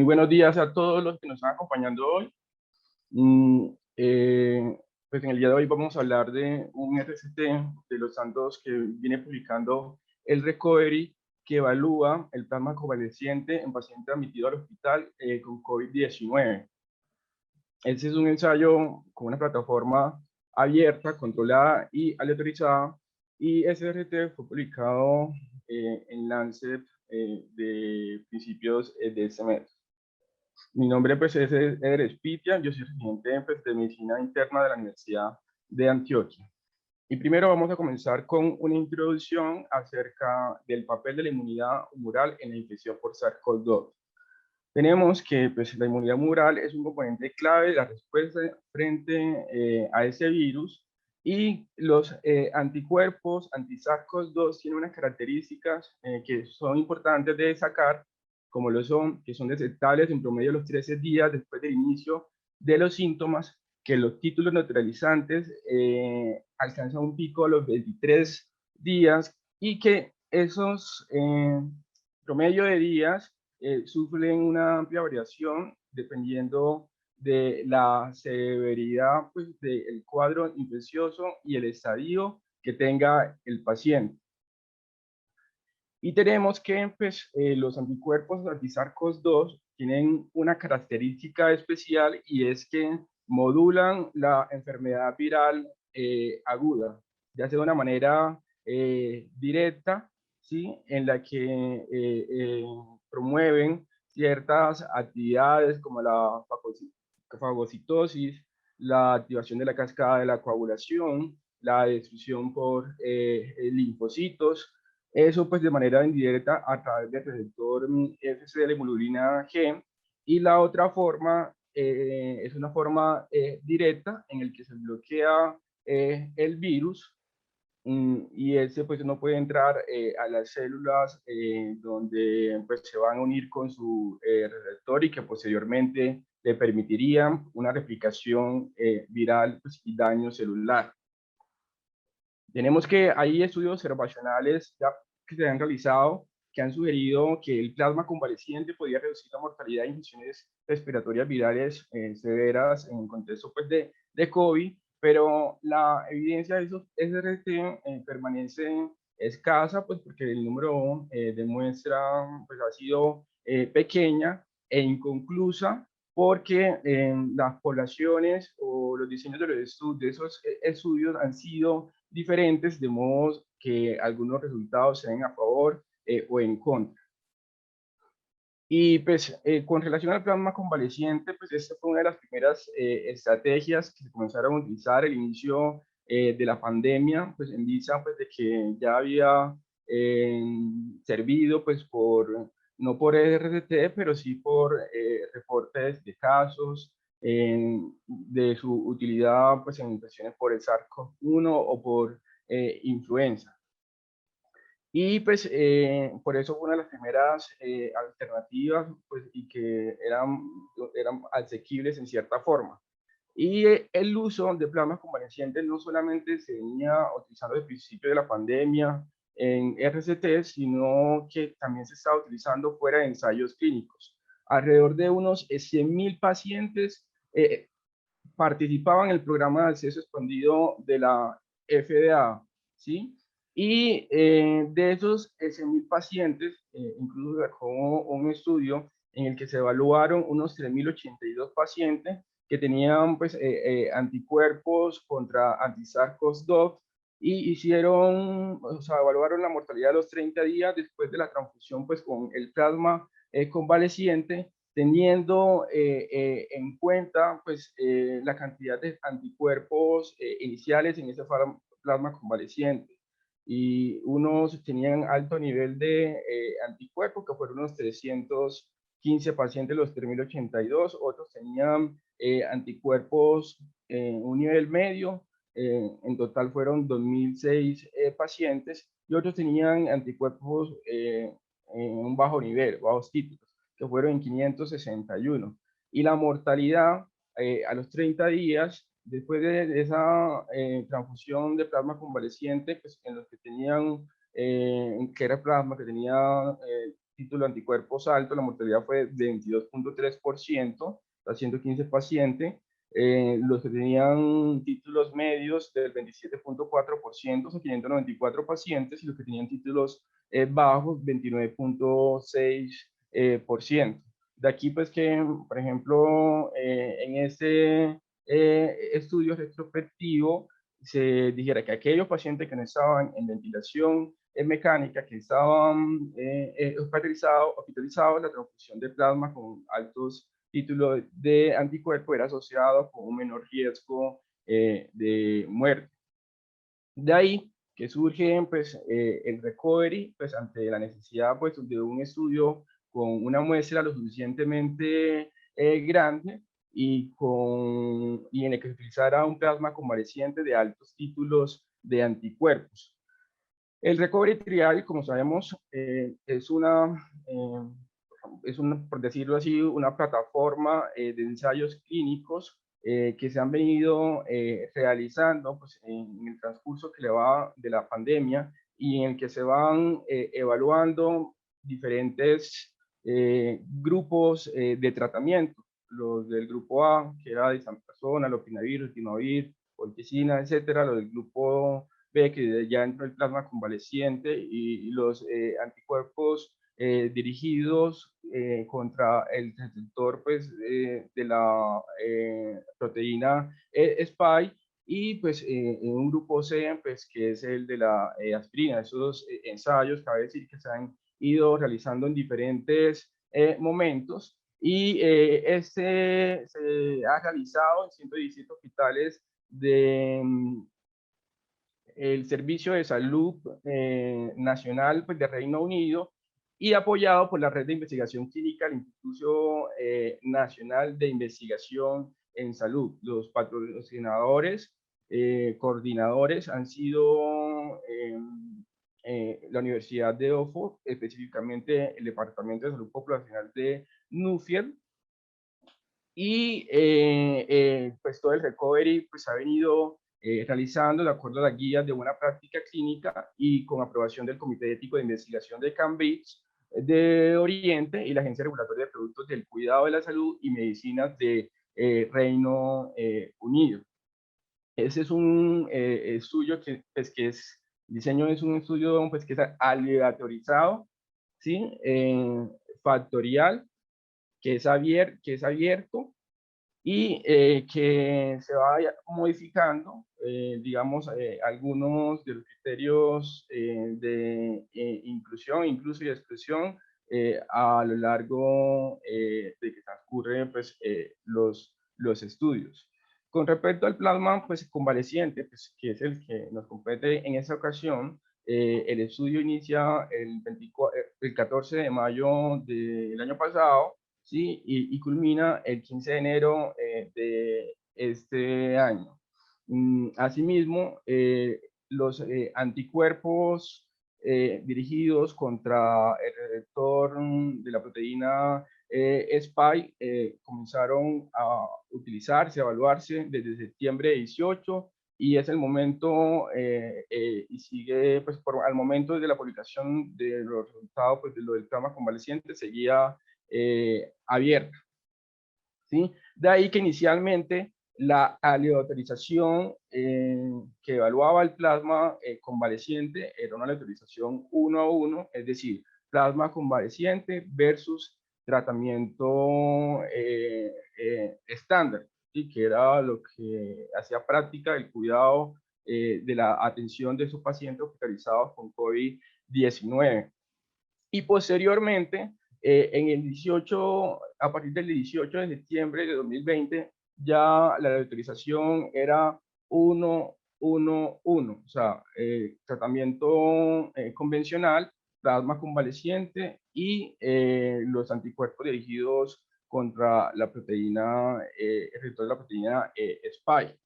buenos días a todos los que nos están acompañando hoy. Mm, pues en el día de hoy vamos a hablar de un RCT de los Santos que viene publicando el Recovery, que evalúa el plasma convaleciente en pacientes admitidos al hospital con COVID-19. Este es un ensayo con una plataforma abierta, controlada y aleatorizada, y ese RCT fue publicado en Lancet de principios de este mes. Mi nombre pues es Eder Espitia, yo soy residente pues, de medicina interna de la Universidad de Antioquia. Y primero vamos a comenzar con una introducción acerca del papel de la inmunidad humoral en la infección por SARS-CoV-2. Tenemos que pues, la inmunidad humoral es un componente clave de la respuesta frente a ese virus, y los anticuerpos anti-SARS-CoV-2 tienen unas características que son importantes de destacar, como lo son, que son detectables en promedio a los 13 días después del inicio de los síntomas, que los títulos neutralizantes alcanzan un pico a los 23 días, y que esos promedio de días sufren una amplia variación dependiendo de la severidad pues, del cuadro infeccioso y el estadio que tenga el paciente. Y tenemos que pues, los anticuerpos anti-SARS-CoV-2 tienen una característica especial, y es que modulan la enfermedad viral aguda, ya sea de una manera directa, ¿sí? En la que promueven ciertas actividades como la fagocitosis, la activación de la cascada de la coagulación, la destrucción por linfocitos. Eso pues de manera indirecta a través del receptor Fc de la hemoglobina G, y la otra forma es una forma directa en el que se bloquea el virus, y ese pues no puede entrar a las células donde pues se van a unir con su receptor, y que posteriormente le permitirían una replicación viral pues, y daño celular. Tenemos que hay estudios observacionales ya que se han realizado que han sugerido que el plasma convaleciente podría reducir la mortalidad de infecciones respiratorias virales severas en el contexto pues, de COVID, pero la evidencia de esos SRT permanece escasa, pues porque el número de muestra pues, ha sido pequeña e inconclusa, porque las poblaciones o los diseños de esos estudios han sido diferentes, de modo que algunos resultados sean a favor o en contra. Y pues con relación al plasma convaleciente, pues esta fue una de las primeras estrategias que se comenzaron a utilizar al inicio de la pandemia, pues en vista pues, de que ya había servido pues por, no por RCT, pero sí por reportes de casos de su utilidad pues en infecciones por el SARS-CoV-1 o por influenza. Y pues por eso fue una de las primeras alternativas pues, y que eran asequibles en cierta forma. Y el uso de plasmas convalecientes no solamente se venía utilizando desde el principio de la pandemia en RCT, sino que también se estaba utilizando fuera de ensayos clínicos. Alrededor de unos 100.000 pacientes participaban en el programa de acceso expandido de la FDA, ¿sí? Y de esos 100.000 pacientes, incluso sacó un estudio en el que se evaluaron unos 3.082 pacientes que tenían pues, anticuerpos contra anti-SARS-CoV-2, y hicieron, o sea, evaluaron la mortalidad de los 30 días después de la transfusión pues, con el plasma convaleciente, teniendo en cuenta pues, la cantidad de anticuerpos iniciales en ese plasma convaleciente. Y unos tenían alto nivel de anticuerpos, que fueron unos 315 pacientes, los 3.082, otros tenían anticuerpos en un nivel medio, en total fueron 2.006 pacientes, y otros tenían anticuerpos en un bajo nivel, bajos típicos, que fueron en 561. Y la mortalidad a los 30 días, después de esa transfusión de plasma convaleciente, pues en los que tenían, que era plasma, que tenía título de anticuerpos alto, la mortalidad fue de 22.3%, a 115 pacientes. Los que tenían títulos medios del 27.4%, son 594 pacientes, y los que tenían títulos bajos, 29.6%. De aquí, pues que, por ejemplo, en este estudio retrospectivo, se dijera que aquellos pacientes que no estaban en ventilación mecánica, que estaban hospitalizados, la transfusión de plasma con altos títulos de anticuerpo era asociado con un menor riesgo de muerte. De ahí que surge pues, el recovery, pues ante la necesidad pues, de un estudio con una muestra lo suficientemente grande y en el que se utilizara un plasma convaleciente de altos títulos de anticuerpos. El recovery trial, como sabemos, por decirlo así, una plataforma de ensayos clínicos que se han venido realizando pues, en el transcurso que le va de la pandemia y en el que se van evaluando diferentes grupos de tratamiento. Los del grupo A, que era de Sanprazona, lopinavir, ritonavir, colchicina, etcétera. Los del grupo B, que ya entró el plasma convaleciente, y los anticuerpos dirigidos contra el receptor pues, de la proteína SPIKE, y pues en un grupo C, pues, que es el de la aspirina. Esos ensayos, cabe decir que se han ido realizando en diferentes momentos, y este se ha realizado en 117 hospitales de el Servicio de Salud Nacional pues, de Reino Unido, y apoyado por la Red de Investigación Clínica del Instituto Nacional de Investigación en Salud. Los patrocinadores, coordinadores han sido la Universidad de Oxford, específicamente el Departamento de Salud Populacional de Nuffield, y pues todo el recovery pues, ha venido realizando de acuerdo a las guías de buena práctica clínica y con aprobación del Comité Ético de Investigación de Cambridge de Oriente y la Agencia Regulatoria de Productos del Cuidado de la Salud y Medicinas de Reino Unido. Ese es un estudio que, pues, que es, diseño es un estudio pues, que es aleatorizado, ¿sí? Factorial, que es abierto, y que se va modificando, digamos, algunos de los criterios de inclusión, incluso y exclusión a lo largo de que transcurren pues, los estudios. Con respecto al plasma pues, convaleciente, pues, que es el que nos compete en esta ocasión, el estudio inicia el 14 de mayo del año pasado, ¿sí? Y culmina el 15 de enero de este año. Asimismo, los anticuerpos dirigidos contra el receptor de la proteína SPIKE comenzaron a utilizarse, a evaluarse desde septiembre 18, y es el momento, y sigue, pues, al momento de la publicación de los resultados, pues, de lo del plasma convaleciente, seguía abierta, ¿sí? De ahí que inicialmente la aleatorización que evaluaba el plasma convaleciente era una aleatorización 1:1, es decir, plasma convaleciente versus tratamiento estándar, ¿sí? Que era lo que hacía práctica el cuidado de la atención de esos pacientes hospitalizados con COVID-19. Y posteriormente, a partir del 18 de septiembre de 2020, ya la autorización era 1:1:1, o sea, tratamiento convencional, plasma convaleciente y los anticuerpos dirigidos contra la proteína, el receptor de la proteína SPIKE.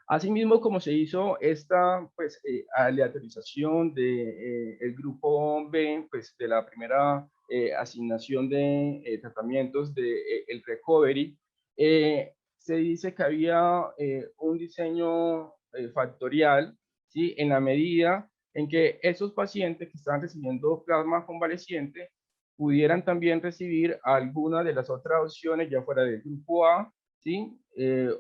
Asimismo, como se hizo esta pues, aleatorización del el grupo B, pues, de la primera asignación de tratamientos del el recovery, se dice que había un diseño factorial, ¿sí? En la medida en que esos pacientes que estaban recibiendo plasma convaleciente pudieran también recibir alguna de las otras opciones, ya fuera del grupo A, ¿sí?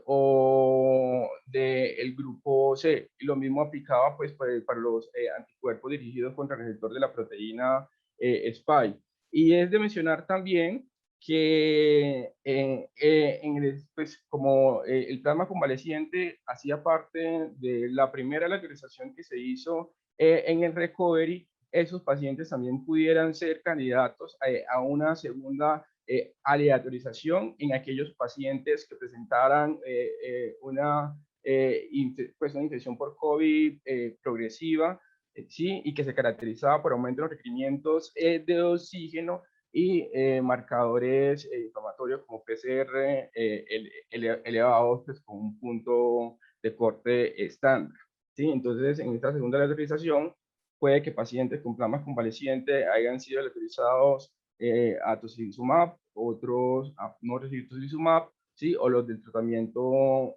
O del grupo C. Y lo mismo aplicaba pues, para los anticuerpos dirigidos contra el receptor de la proteína Spike. Y es de mencionar también que pues, como el plasma convaleciente hacía parte de la primera lateralización que se hizo en el recovery, esos pacientes también pudieran ser candidatos a una segunda aleatorización en aquellos pacientes que presentaran pues una infección por COVID progresiva, ¿sí? Y que se caracterizaba por aumento de los requerimientos de oxígeno y marcadores inflamatorios como PCR elevados pues, con un punto de corte estándar. ¿Sí? Entonces, en esta segunda lateralización, puede que pacientes con plasma convaleciente hayan sido autorizados a tocilizumab, otros a no recibir tocilizumab, ¿sí? O los del tratamiento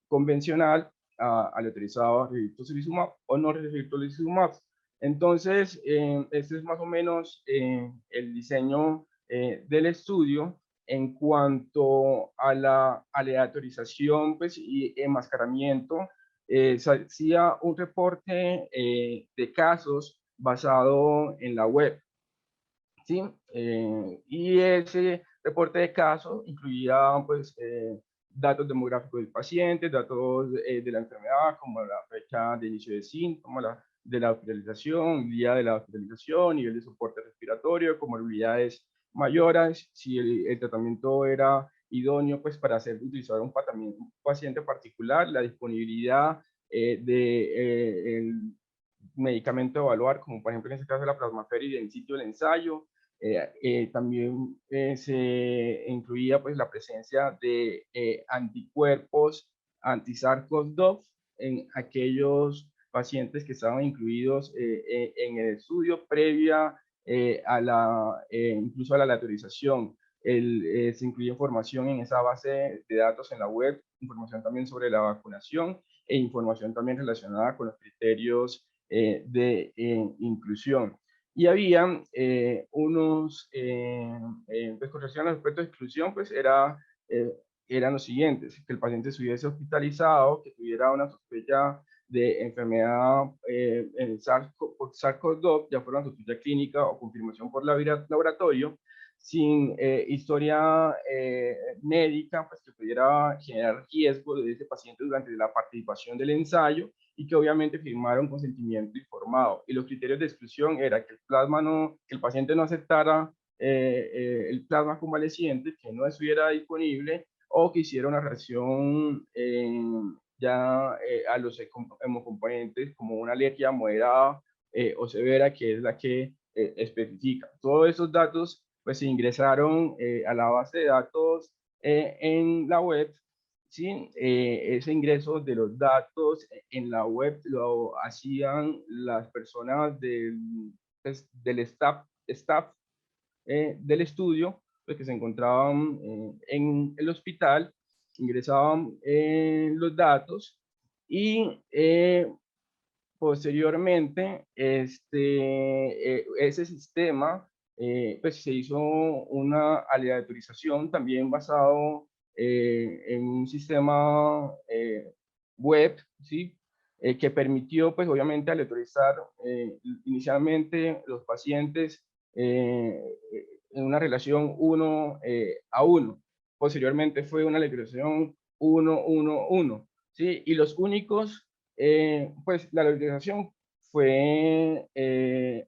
convencional autorizados a recibir tocilizumab o no recibir tocilizumab. Entonces, este es más o menos el diseño del estudio. En cuanto a la aleatorización pues, y enmascaramiento, se hacía un reporte de casos basado en la web, ¿sí? Y ese reporte de casos incluía pues, datos demográficos del paciente, datos de la enfermedad, como la fecha de inicio de síntomas, de la hospitalización, día de la hospitalización, nivel de soporte respiratorio, comorbilidades mayores, si el tratamiento era idóneo pues, para ser utilizado en un paciente particular, la disponibilidad del medicamento a evaluar, como por ejemplo en este caso la plasmaferida en sitio del ensayo. También se incluía pues, la presencia de anticuerpos anti-SARS-CoV-2 en aquellos pacientes que estaban incluidos en el estudio previa incluso a la autorización. Se incluye información en esa base de datos en la web, información también sobre la vacunación e información también relacionada con los criterios de inclusión. Y había unos, pues con relación a los aspectos de exclusión, pues eran los siguientes: que el paciente estuviese hospitalizado, que tuviera una sospecha de enfermedad en SARS-CoV-2, ya fuera una sospecha clínica o confirmación por laboratorio, sin historia médica, pues que pudiera generar riesgo de ese paciente durante la participación del ensayo, y que obviamente firmaron consentimiento informado. Y los criterios de exclusión era que que el paciente no aceptara el plasma convaleciente, que no estuviera disponible o que hiciera una reacción a los hemocomponentes como una alergia moderada o severa, que es la que especifica. Todos esos datos pues se ingresaron a la base de datos en la web. Sí, ese ingreso de los datos en la web lo hacían las personas pues, del staff del estudio, pues, que se encontraban en el hospital, ingresaban los datos y posteriormente ese sistema pues se hizo una aleatorización también basado en un sistema web, ¿sí? Que permitió pues obviamente aleatorizar inicialmente los pacientes en una relación 1 a 1. Posteriormente fue una aleatorización 1, 1, 1, ¿sí? Y los únicos pues la aleatorización fue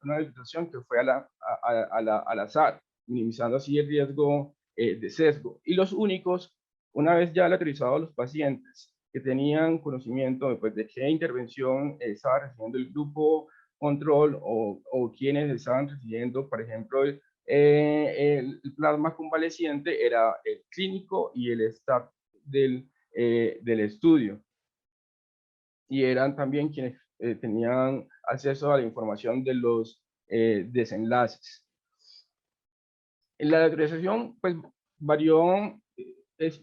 una aleatorización que fue al azar, minimizando así el riesgo de sesgo. Y los únicos, una vez ya aleatorizados los pacientes que tenían conocimiento pues, de qué intervención estaba recibiendo el grupo control o quienes estaban recibiendo, por ejemplo, el plasma convaleciente, era el clínico y el staff del estudio. Y eran también quienes tenían acceso a la información de los desenlaces. La autorización pues varió, pues,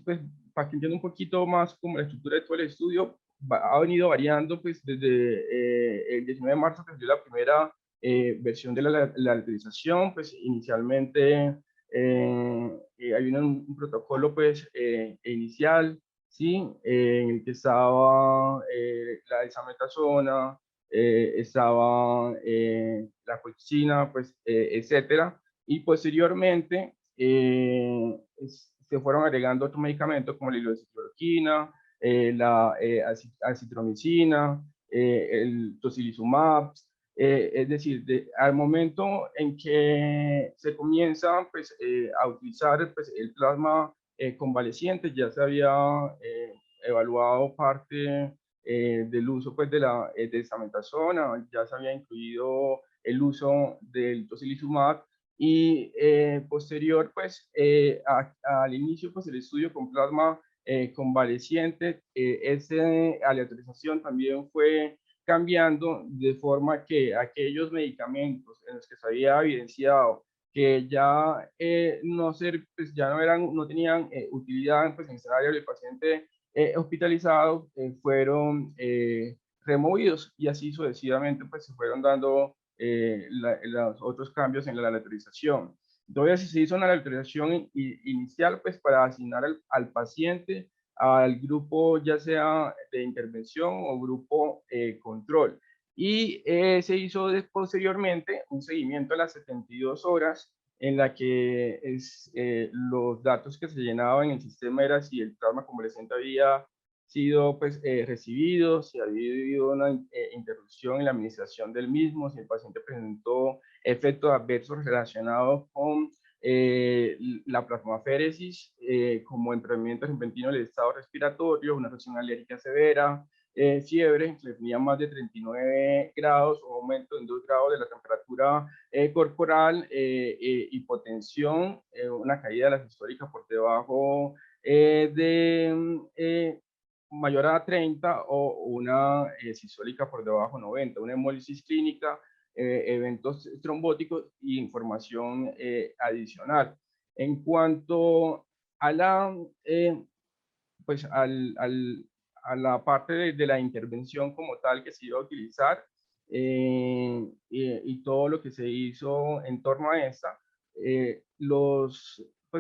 para que entienda un poquito más como la estructura de todo el estudio, ha venido variando pues desde el 19 de marzo, que salió la primera versión de la autorización. Pues inicialmente hay un protocolo pues inicial, ¿sí? En el que estaba la desametasona, estaba la colchicina, pues, etcétera. Y posteriormente se fueron agregando otros medicamentos como la hidroxicloroquina, la acitromicina, el tocilizumab. Es decir, al momento en que se comienza pues, a utilizar pues, el plasma convaleciente, ya se había evaluado parte del uso pues, de la dexametasona, ya se había incluido el uso del tocilizumab, y posterior pues al inicio pues el estudio con plasma convaleciente, esa aleatorización también fue cambiando de forma que aquellos medicamentos en los que se había evidenciado que ya no ser, pues ya no eran, no tenían utilidad pues, en escenario del paciente hospitalizados, fueron removidos, y así sucesivamente pues se fueron dando los otros cambios en la letralización. Entonces se hizo una letralización inicial pues para asignar al paciente al grupo ya sea de intervención o grupo control. Y se hizo posteriormente un seguimiento a las 72 horas en la que los datos que se llenaban en el sistema era si el plasma convaleciente había sido pues, recibido, si había habido una interrupción en la administración del mismo, si el paciente presentó efectos adversos relacionados con la plasmaféresis, como empeoramiento repentino del estado respiratorio, una reacción alérgica severa, fiebre, que tenía más de 39 grados o aumento en 2 grados de la temperatura corporal, hipotensión, una caída de la sistólica por debajo de mayor a 30, o una sistólica por debajo de 90, una hemólisis clínica, eventos trombóticos y información adicional. En cuanto a la, pues a la parte de la intervención como tal que se iba a utilizar, y todo lo que se hizo en torno a esta, pues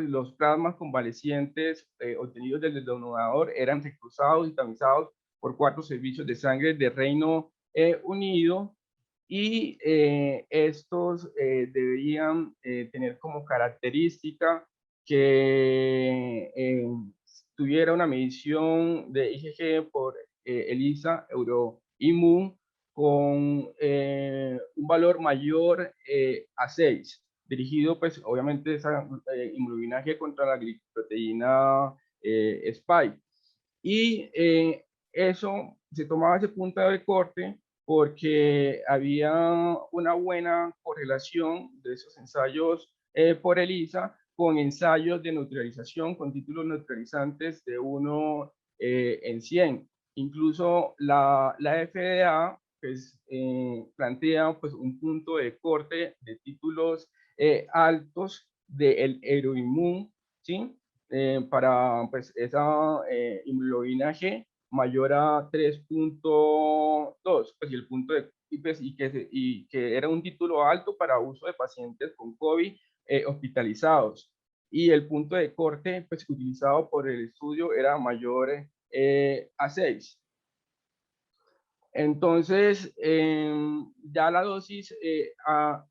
los plasmas convalecientes obtenidos del donador eran recruzados y tamizados por 4 servicios de sangre de Reino Unido, y estos deberían tener como característica que tuviera una medición de IgG por ELISA Euroimmun con un valor mayor a 6, dirigido pues obviamente esa inmunoglobulina contra la glicoproteína spike. Y eso se tomaba ese punto de corte porque había una buena correlación de esos ensayos por ELISA con ensayos de neutralización con títulos neutralizantes de 1 en 100. Incluso la FDA pues, plantea pues, un punto de corte de títulos altos del Euroimmun, ¿sí? Para pues, esa inmunoglobulina G mayor a 3.2, pues, y el punto de y que era un título alto para uso de pacientes con COVID hospitalizados. Y el punto de corte pues, utilizado por el estudio era mayor a 6. Entonces, ya la dosis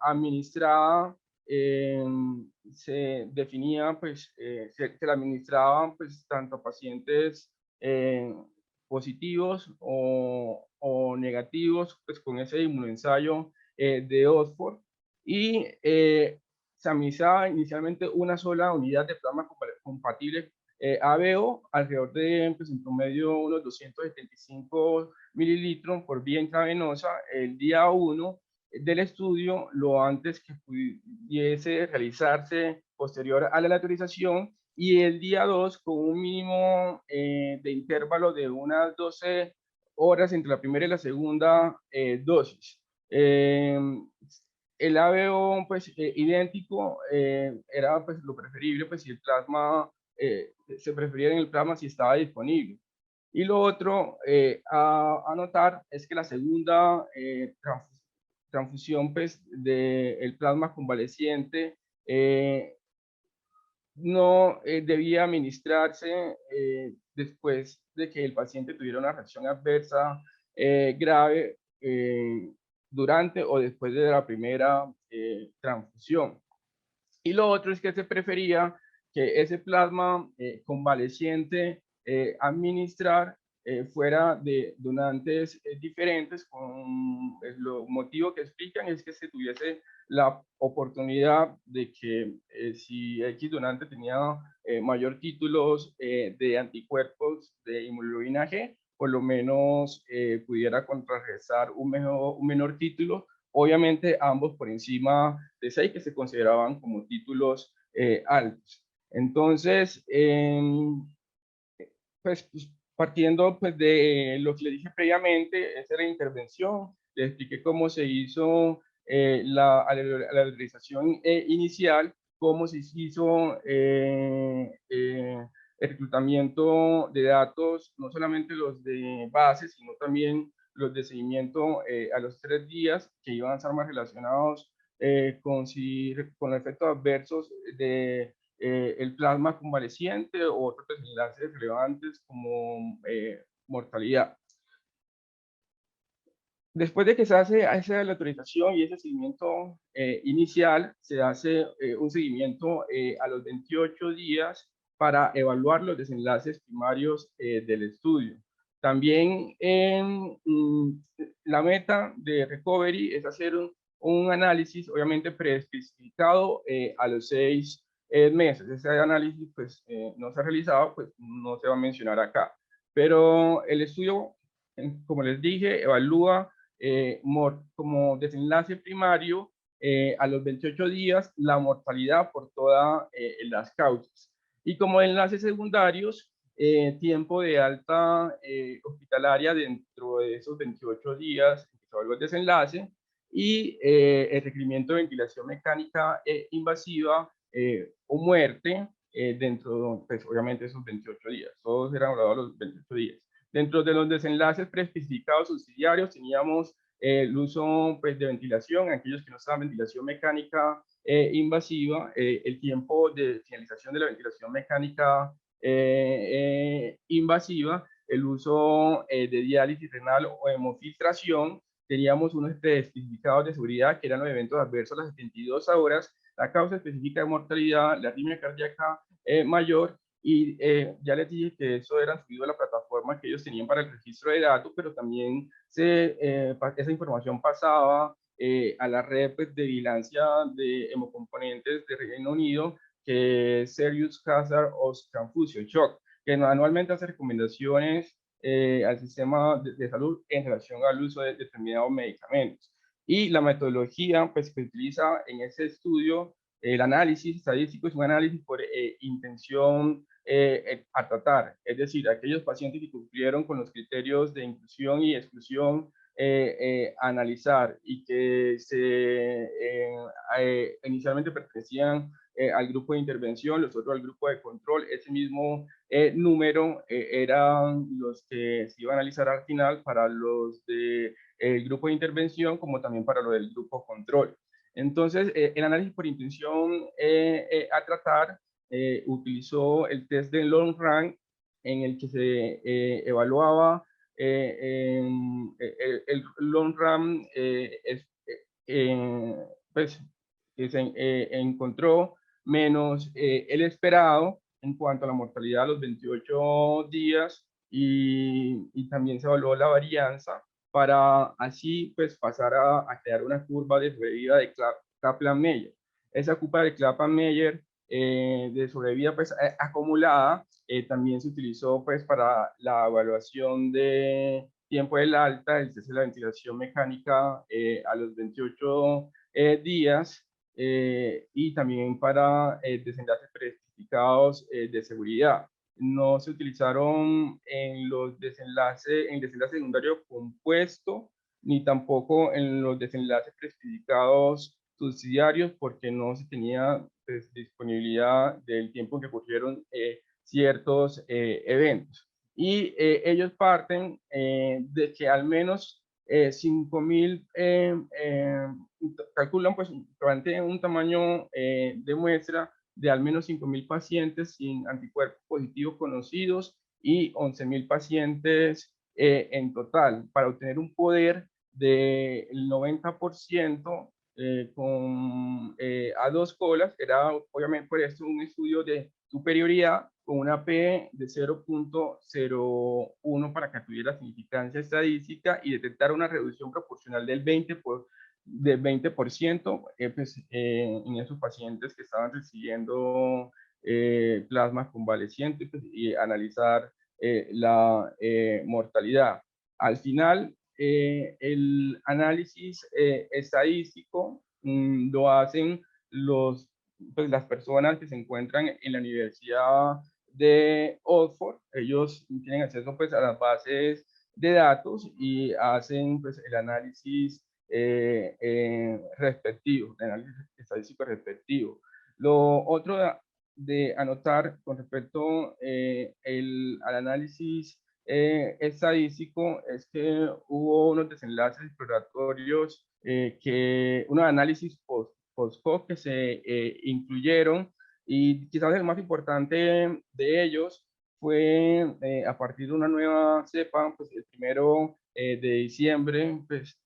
administrada se definía, pues, se la administraban pues, tanto a pacientes positivos o negativos, pues, con ese inmunoensayo de Oxford, y se administraba inicialmente una sola unidad de plasma compatible ABO, alrededor de, pues, en promedio, unos 275 mililitros por vía intravenosa el día 1 del estudio, lo antes que pudiese realizarse posterior a la autorización, y el día 2 con un mínimo de intervalo de unas 12 horas entre la primera y la segunda dosis. El ABO, pues, idéntico, era pues, lo preferible, pues, si el plasma, se prefería en el plasma si estaba disponible. Y lo otro a notar es que la segunda transfusión pues, del plasma convaleciente no debía administrarse después de que el paciente tuviera una reacción adversa grave durante o después de la primera transfusión. Y lo otro es que se prefería que ese plasma convaleciente administrar fuera de donantes diferentes, con lo motivo que explican es que se tuviese la oportunidad de que si X donante tenía mayor títulos de anticuerpos de inmunoglobulina G, por lo menos pudiera contrarrestar un menor título, obviamente ambos por encima de 6 que se consideraban como títulos altos. Entonces, pues, partiendo pues, de lo que le dije previamente, esa era la intervención, le expliqué cómo se hizo la autorización inicial, cómo se hizo el reclutamiento de datos, no solamente los de base, sino también los de seguimiento a los 3 días, que iban a estar más relacionados con los efectos adversos de el plasma convaleciente o otros desenlaces relevantes como mortalidad. Después de que se hace esa la autorización y ese seguimiento inicial, se hace un seguimiento a los 28 días para evaluar los desenlaces primarios del estudio. También la meta de Recovery es hacer un análisis, obviamente preespecificado a los 6 meses. Ese análisis pues, no se ha realizado, pues no se va a mencionar acá. Pero el estudio, como les dije, evalúa como desenlace primario a los 28 días la mortalidad por todas las causas. Y como enlaces secundarios, tiempo de alta hospitalaria dentro de esos 28 días que se evalúa el desenlace y el requerimiento de ventilación mecánica invasiva o muerte dentro, pues obviamente esos 28 días. Todos eran evaluados a los 28 días. Dentro de los desenlaces preespecificados subsidiarios teníamos el uso pues, de ventilación, aquellos que no estaban ventilación mecánica invasiva, el tiempo de finalización de la ventilación mecánica invasiva, el uso de diálisis renal o hemofiltración. Teníamos unos especificados de seguridad que eran los eventos adversos a las 72 horas, la causa específica de mortalidad, la arritmia cardíaca mayor, y ya les dije que eso era subido a la plataforma que ellos tenían para el registro de datos, pero también esa información pasaba a la red pues, de vigilancia de hemocomponentes de Reino Unido, que es Serious Hazard of Transfusion Shock, que anualmente hace recomendaciones al sistema de salud en relación al uso de determinados medicamentos. Y la metodología pues, que utiliza en ese estudio, el análisis estadístico es un análisis por intención a tratar, es decir, aquellos pacientes que cumplieron con los criterios de inclusión y exclusión a analizar y que inicialmente pertenecían al grupo de intervención, los otros al grupo de control, ese mismo número eran los que se iban a analizar al final para los del grupo de intervención como también para los del grupo control. Entonces, el análisis por intención a tratar utilizó el test de long run en el que se evaluaba el long run pues, que se encontró menos el esperado en cuanto a la mortalidad a los 28 días y también se evaluó la varianza para así pues pasar a crear una curva de sobrevida de Kaplan-Meier. Esa curva de Kaplan-Meier de sobrevida pues acumulada también se utilizó pues para la evaluación de tiempo del alta, el test de la ventilación mecánica a los 28 días y también para desenlaces preespecificados de seguridad. No se utilizaron en los desenlaces, en desenlace secundario compuesto, ni tampoco en los desenlaces preespecificados subsidiarios, porque no se tenía pues, disponibilidad del tiempo en que ocurrieron ciertos eventos. y ellos parten de que al menos 5.000, calculan pues plantean un tamaño de muestra de al menos 5.000 pacientes sin anticuerpos positivos conocidos y 11.000 pacientes en total, para obtener un poder del 90% a dos colas. Era obviamente por esto un estudio de superioridad con una P de 0.01 para que tuviera significancia estadística y detectar una reducción proporcional del 20% en esos pacientes que estaban recibiendo plasma convaleciente, pues, y analizar la mortalidad. Al final, el análisis estadístico lo hacen pues, las personas que se encuentran en la Universidad de Oxford. Ellos tienen acceso pues, a las bases de datos y hacen pues, el análisis respectivo, el análisis estadístico respectivo. Lo otro de anotar con respecto al análisis estadístico es que hubo unos desenlaces exploratorios, unos análisis post-hoc que se incluyeron, y quizás el más importante de ellos fue a partir de una nueva cepa, pues el 1 de diciembre, pues,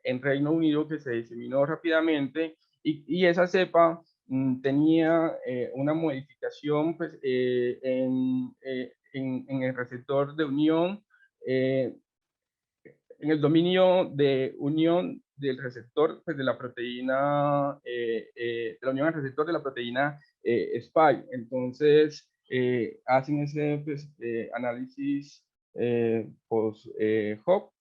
en Reino Unido, que se diseminó rápidamente, y esa cepa tenía una modificación pues, en el receptor de unión, en el dominio de unión del receptor pues, de la proteína, de la unión al receptor de la proteína spike. Entonces, hacen ese pues, análisis post-hoc,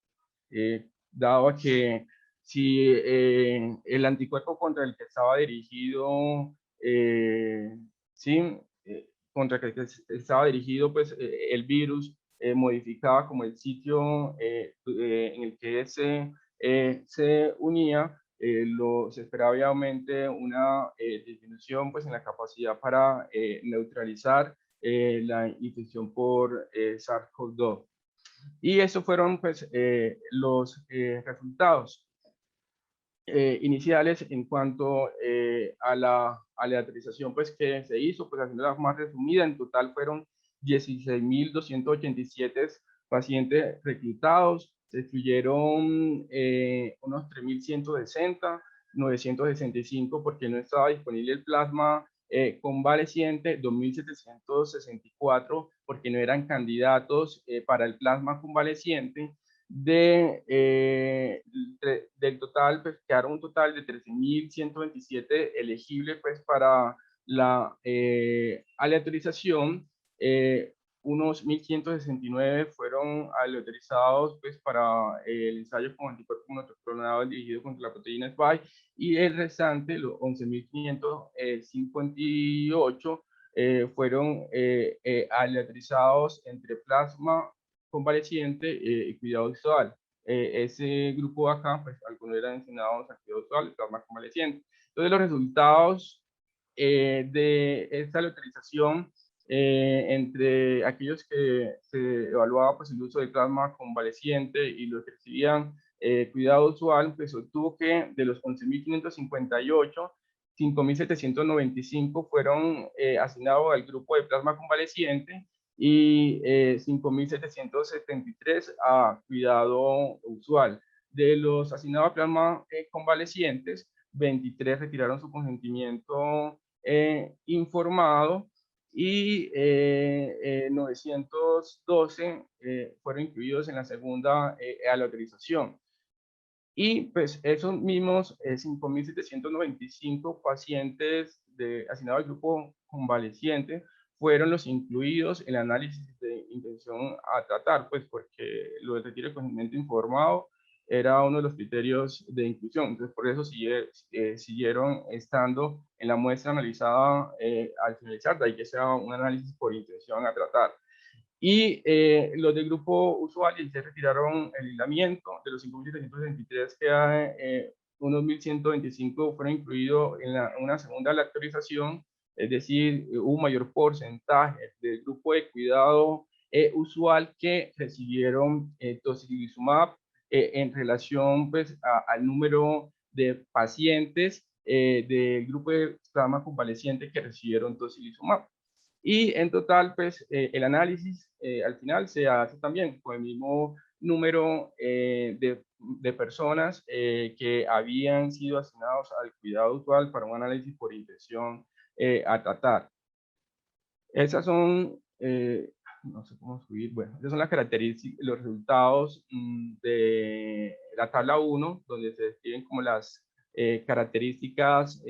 dado que si el anticuerpo contra el que estaba dirigido, sí, contra el que estaba dirigido, pues el virus modificaba como el sitio en el que se unía, se esperaba obviamente una disminución pues, en la capacidad para neutralizar la infección por SARS-CoV-2. Y esos fueron pues, los resultados iniciales en cuanto a la aleatorización pues, que se hizo, pues haciendo la más resumida. En total fueron 16.287 pacientes reclutados, se excluyeron unos 3.160, 965 porque no estaba disponible el plasma convaleciente, 2.764 porque no eran candidatos para el plasma convaleciente. Del total, pues quedaron un total de 13.127 elegibles pues, para la aleatorización. Unos 1.169 fueron aleatorizados pues, para el ensayo con anticuerpos monoclonal dirigido contra la proteína spike, y el restante, los 11.558, fueron aleatorizados entre plasma convaleciente y cuidado visual. Ese grupo de acá, pues algunos eran destinados a cuidado visual y plasma convaleciente. Entonces, los resultados de esta localización entre aquellos que se evaluaba pues, el uso de plasma convaleciente y los que recibían cuidado usual, pues obtuvo que de los 11.558, 5.795 fueron asignados al grupo de plasma convaleciente y 5.773 a cuidado usual. De los asignados a plasma convalecientes, 23 retiraron su consentimiento informado y 912 fueron incluidos en la segunda aleatorización. Y pues esos mismos 5.795 pacientes asignados al grupo convaleciente fueron los incluidos en el análisis de intención a tratar, pues porque lo del retiro de consentimiento informado era uno de los criterios de inclusión. Entonces, por eso siguieron estando en la muestra analizada al finalizar, de ahí que sea un análisis por intención a tratar. Y los del grupo usual se retiraron el aislamiento. De los 5.763 que hay, unos 1.125 fueron incluidos en una segunda actualización, es decir, hubo un mayor porcentaje del grupo de cuidado usual que recibieron tocilizumab en relación pues, al número de pacientes del grupo de plasma convaleciente que recibieron tocilizumab. Y en total, pues, el análisis al final se hace también con el mismo número de personas que habían sido asignados al cuidado usual para un análisis por intención a tratar. Esas son, no sé cómo subir, bueno, esas son las características, los resultados de la tabla 1, donde se describen como las características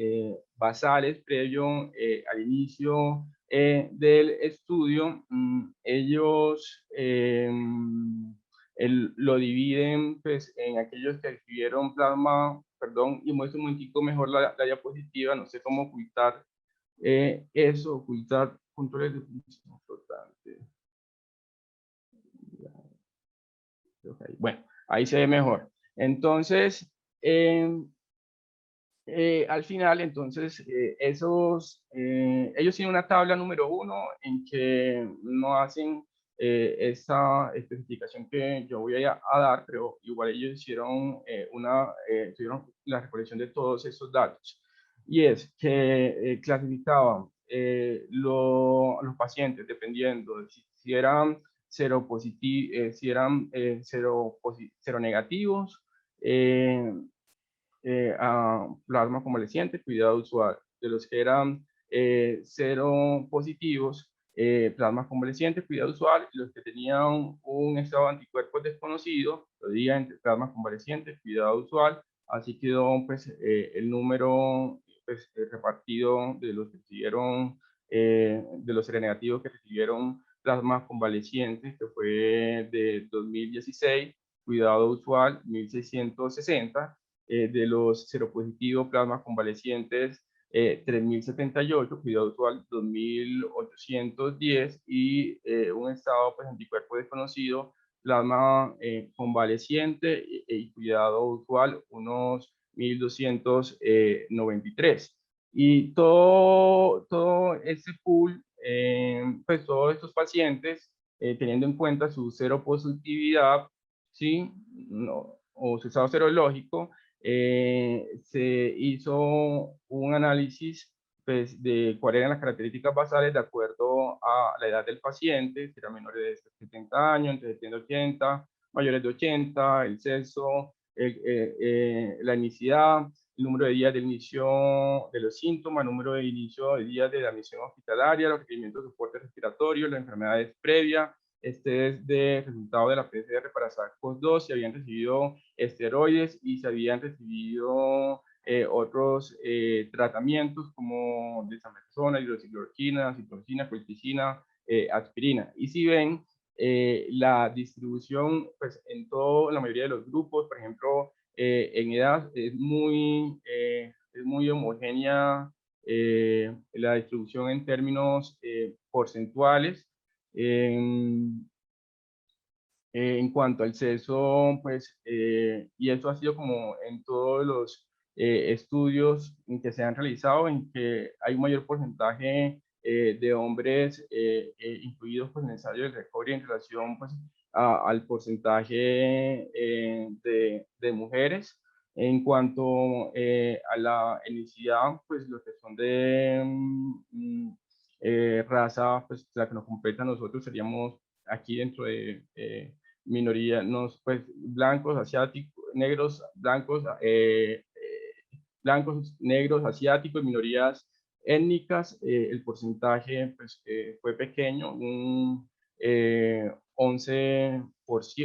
basales previo al inicio del estudio. Ellos lo dividen pues, en aquellos que recibieron plasma, perdón, y muestro un momentico mejor la diapositiva, no sé cómo ocultar eso, ocultar controles de función flotante. Bueno, ahí se ve mejor. Entonces, al final, entonces, ellos tienen una tabla número 1 en que no hacen esta especificación que yo voy a dar, pero igual ellos hicieron tuvieron la recolección de todos esos datos. Y es que clasificaban los pacientes dependiendo de si eran seronegativos, a plasma convaleciente, cuidado usual. De los que eran cero positivos, plasma convaleciente, cuidado usual, y los que tenían un estado de anticuerpos desconocido, lo dirían entre plasma convaleciente, cuidado usual. Así quedó pues, el número pues, repartido de los que recibieron, de los seronegativos que recibieron plasma convaleciente, que fue de 2016, cuidado usual 1660, de los seropositivos plasma convalecientes 3078, cuidado usual 2810 y un estado pues, anticuerpo desconocido, plasma convaleciente y cuidado usual unos 1293. Y todo ese pool, pues todos estos pacientes, teniendo en cuenta su seropositividad, ¿sí? No, o su estado serológico, se hizo un análisis pues, de cuáles eran las características basales de acuerdo a la edad del paciente, si eran menores de 70 años, entre 70 y 80, mayores de 80, el sexo, la etnicidad, el número de días del inicio de los síntomas, el número de inicio de días de la admisión hospitalaria, los requerimientos de soporte respiratorio, las enfermedades previas. Este es de resultado de la PCR para SARS-CoV-2, si habían recibido esteroides y se habían recibido otros tratamientos como desamethasona, hidroxicloroquina, citromicina, colchicina, aspirina. Y si ven, la distribución pues, en la mayoría de los grupos, por ejemplo, en edad es muy homogénea la distribución en términos porcentuales. En cuanto al sexo, pues, y esto ha sido como en todos los estudios en que se han realizado, en que hay un mayor porcentaje de hombres incluidos pues, en el ensayo del recovery en relación pues, al porcentaje de mujeres. En cuanto a la etnicidad, pues los que son de raza, pues la que nos completa a nosotros seríamos aquí dentro de minoría, pues blancos, asiáticos, negros, blancos, negros, asiáticos, minorías étnicas, el porcentaje pues, fue pequeño, un 11%,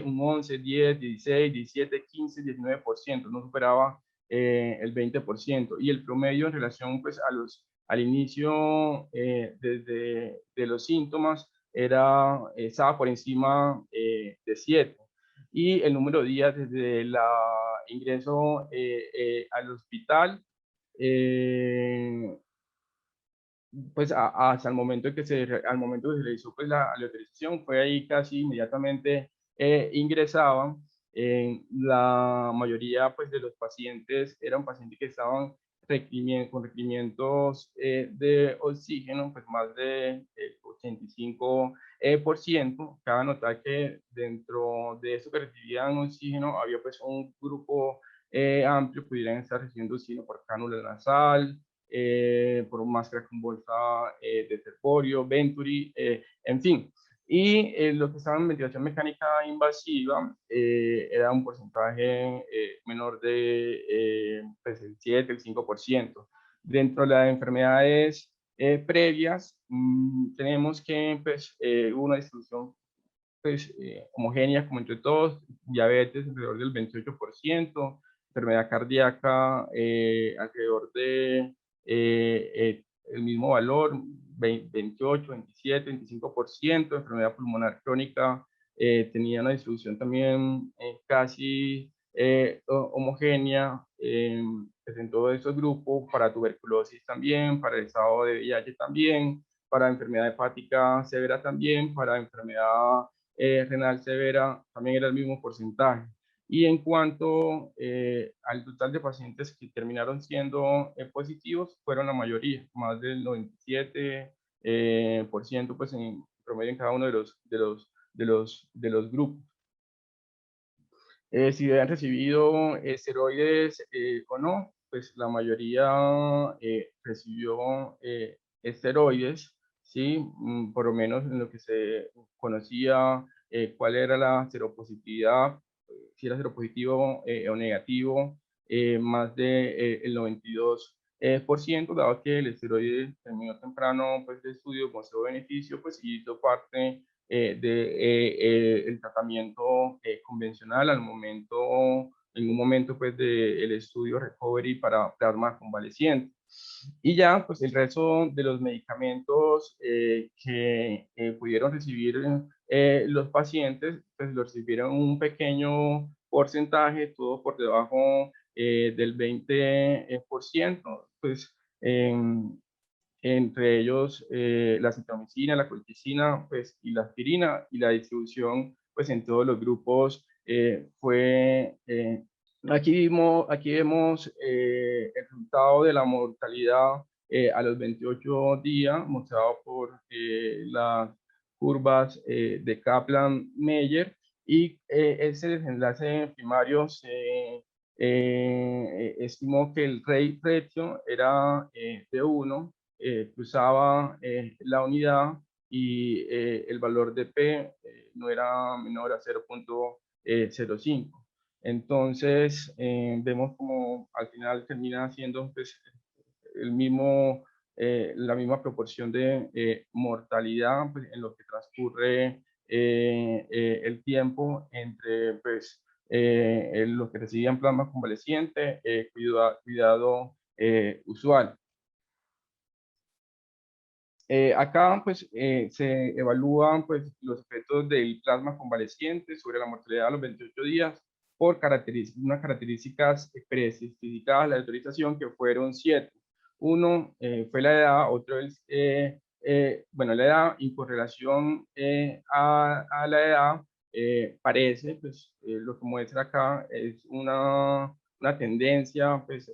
un 11, 10, 16, 17, 15, 19%, no superaba el 20%, y el promedio en relación pues, al inicio de los síntomas estaba por encima de 7. Y el número de días desde el ingreso al hospital, pues hasta el momento al momento que se realizó pues, la autorización, fue ahí casi inmediatamente ingresaban. La mayoría pues, de los pacientes eran pacientes que estaban con requerimientos de oxígeno, pues más de 85%. Cabe notar que dentro de eso que recibían oxígeno había pues un grupo amplio, pudieran estar recibiendo oxígeno por cánula nasal, por máscara con bolsa de terporio, Venturi, en fin. Y lo que estaba en ventilación mecánica invasiva era un porcentaje menor de pues el 7, el 5%. Dentro de las enfermedades previas, tenemos que pues, hubo una distribución pues, homogénea como entre todos, diabetes alrededor del 28%, enfermedad cardíaca alrededor de el mismo valor, 28, 27, 25%, enfermedad pulmonar crónica tenía una distribución también casi homogénea pues en todos esos grupos, para tuberculosis también, para el estado de VIH también, para enfermedad hepática severa también, para enfermedad renal severa también era el mismo porcentaje. Y en cuanto al total de pacientes que terminaron siendo positivos, fueron la mayoría, más del 97% por ciento, pues en promedio en cada uno de los grupos. Si habían recibido esteroides o no, pues la mayoría recibió esteroides, ¿sí? Por lo menos en lo que se conocía cuál era la seropositividad, si era seropositivo o negativo, más del de, 92%, dado que el esteroide terminó temprano pues, de estudio, mostró beneficio, pues hizo parte del tratamiento convencional en un momento pues del estudio recovery para plasma convaleciente. Y ya pues el resto de los medicamentos que pudieron recibir los pacientes, pues lo recibieron un pequeño porcentaje, todo por debajo del 20%, pues entre ellos la citromicina, la colchicina pues, y la aspirina, y la distribución pues, en todos los grupos fue... aquí vemos el resultado de la mortalidad a los 28 días, mostrado por las curvas de Kaplan-Meier, y ese desenlace primario se estimó que el rate ratio era de 1, cruzaba la unidad y el valor de P no era menor a 0.05. Entonces, vemos como al final termina siendo pues, el mismo, la misma proporción de mortalidad pues, en lo que transcurre el tiempo entre pues, los que recibían plasma convaleciente, cuidado usual. Acá pues, se evalúan pues, los efectos del plasma convaleciente sobre la mortalidad a los 28 días por unas características preespecificadas de la autorización, que fueron 7. Uno fue la edad, otro es, bueno, la edad, y con relación a la edad, parece, pues lo que muestra acá es una tendencia pues,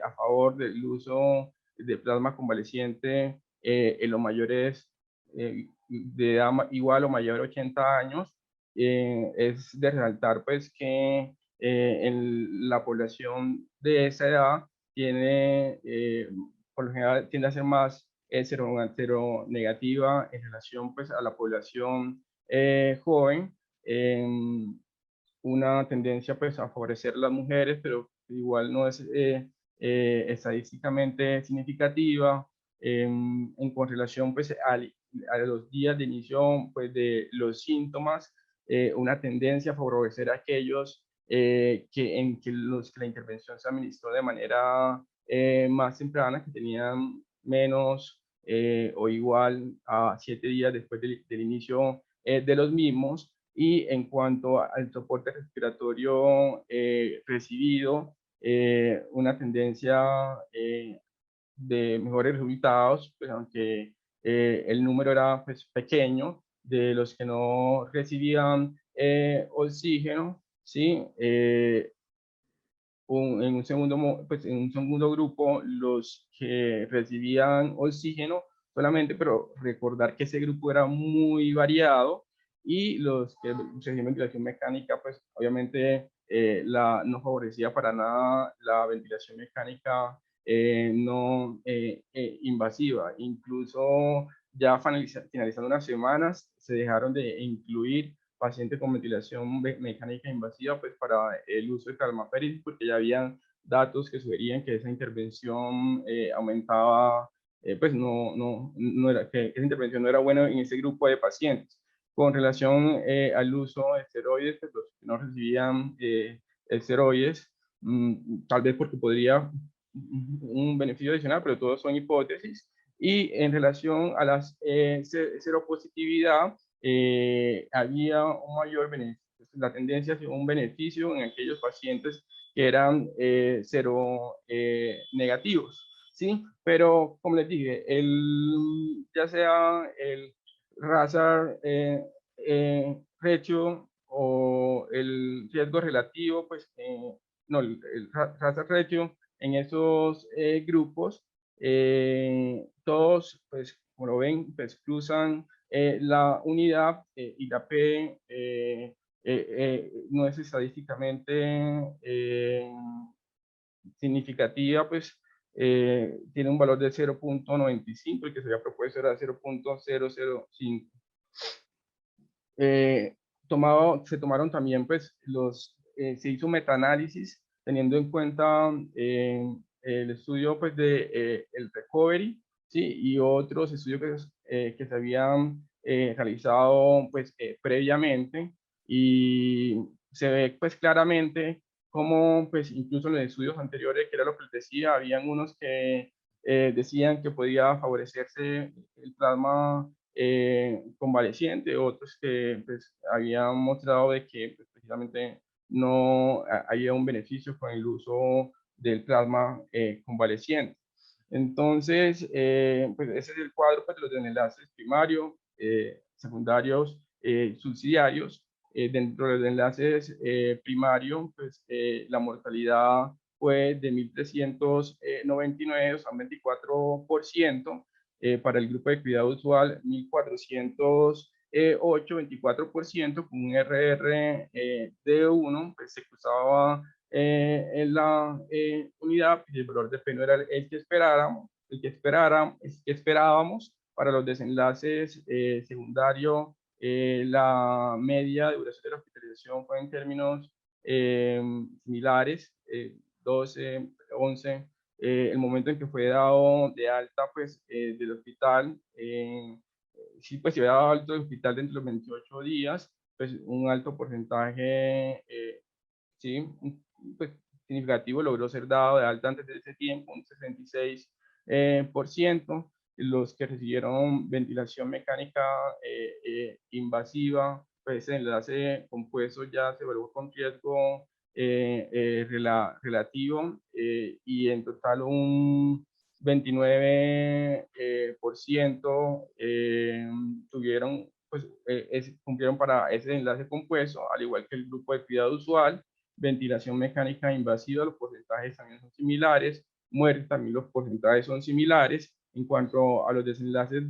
a favor del uso de plasma convaleciente en los mayores de edad igual o mayor a 80 años. Es de resaltar pues que en la población de esa edad tiene, por lo general tiende a ser más seronegativa en relación pues a la población joven, una tendencia pues a favorecer a las mujeres, pero igual no es estadísticamente significativa. Con relación pues a los días de inicio pues de los síntomas, una tendencia a favorecer a aquellos en que la intervención se administró de manera más temprana, que tenían menos o igual a 7 días después del inicio de los mismos. Y en cuanto al soporte respiratorio recibido, una tendencia de mejores resultados, pues aunque el número era pues, pequeño de los que no recibían oxígeno, ¿sí? en un segundo, pues en un segundo grupo los que recibían oxígeno solamente, pero recordar que ese grupo era muy variado y los que recibían ventilación mecánica, pues obviamente no favorecía para nada la ventilación mecánica no invasiva. Incluso ya finalizando unas semanas, se dejaron de incluir pacientes con ventilación mecánica invasiva pues para el uso de calmaperic, porque ya habían datos que sugerían que esa intervención aumentaba, pues no era, que esa intervención no era buena en ese grupo de pacientes. Con relación al uso de esteroides, pues los que no recibían esteroides, tal vez porque podría un beneficio adicional, pero todos son hipótesis. Y en relación a la seropositividad, había un mayor beneficio, la tendencia hacia un beneficio en aquellos pacientes que eran cero negativos, ¿sí? Pero, como les dije, ya sea el razar ratio o el riesgo relativo, pues, no, el razar ratio en esos grupos, todos, pues, como lo ven, pues cruzan la unidad y la P no es estadísticamente significativa, pues tiene un valor de 0.95, el que se había propuesto era 0.005. Se tomaron también, pues, se hizo un metaanálisis teniendo en cuenta el estudio, pues, de el recovery, ¿sí? Y otros estudios que se habían realizado, pues, previamente, y se ve, pues, claramente cómo, pues, incluso en los estudios anteriores, que era lo que les decía, habían unos que decían que podía favorecerse el plasma convaleciente, otros que pues, habían mostrado de que pues, precisamente no había un beneficio con el uso del plasma convaleciente. Entonces, pues ese es el cuadro pues, de los enlaces primarios, secundarios, subsidiarios. Dentro de los enlaces primarios, pues la mortalidad fue de 1.399, o sea, un 24%. Para el grupo de cuidado usual 1.408, 24%, con un RR de 1, pues se cruzaba en la unidad, y el valor de P no era el que esperábamos. Para los desenlaces secundarios, la media de duración de la hospitalización fue en términos similares, 12, 11. El momento en que fue dado de alta pues, del hospital, sí, pues se había dado alto del hospital dentro de los 28 días, pues un alto porcentaje, sí, pues, significativo logró ser dado de alta antes de ese tiempo, un 66%. Por ciento. Los que recibieron ventilación mecánica invasiva, pues el enlace compuesto ya se evaluó con riesgo relativo, y en total un 29% tuvieron, pues, cumplieron para ese enlace compuesto, al igual que el grupo de cuidado usual. Ventilación mecánica invasiva, los porcentajes también son similares. Muerte, también los porcentajes son similares. En cuanto a los desenlaces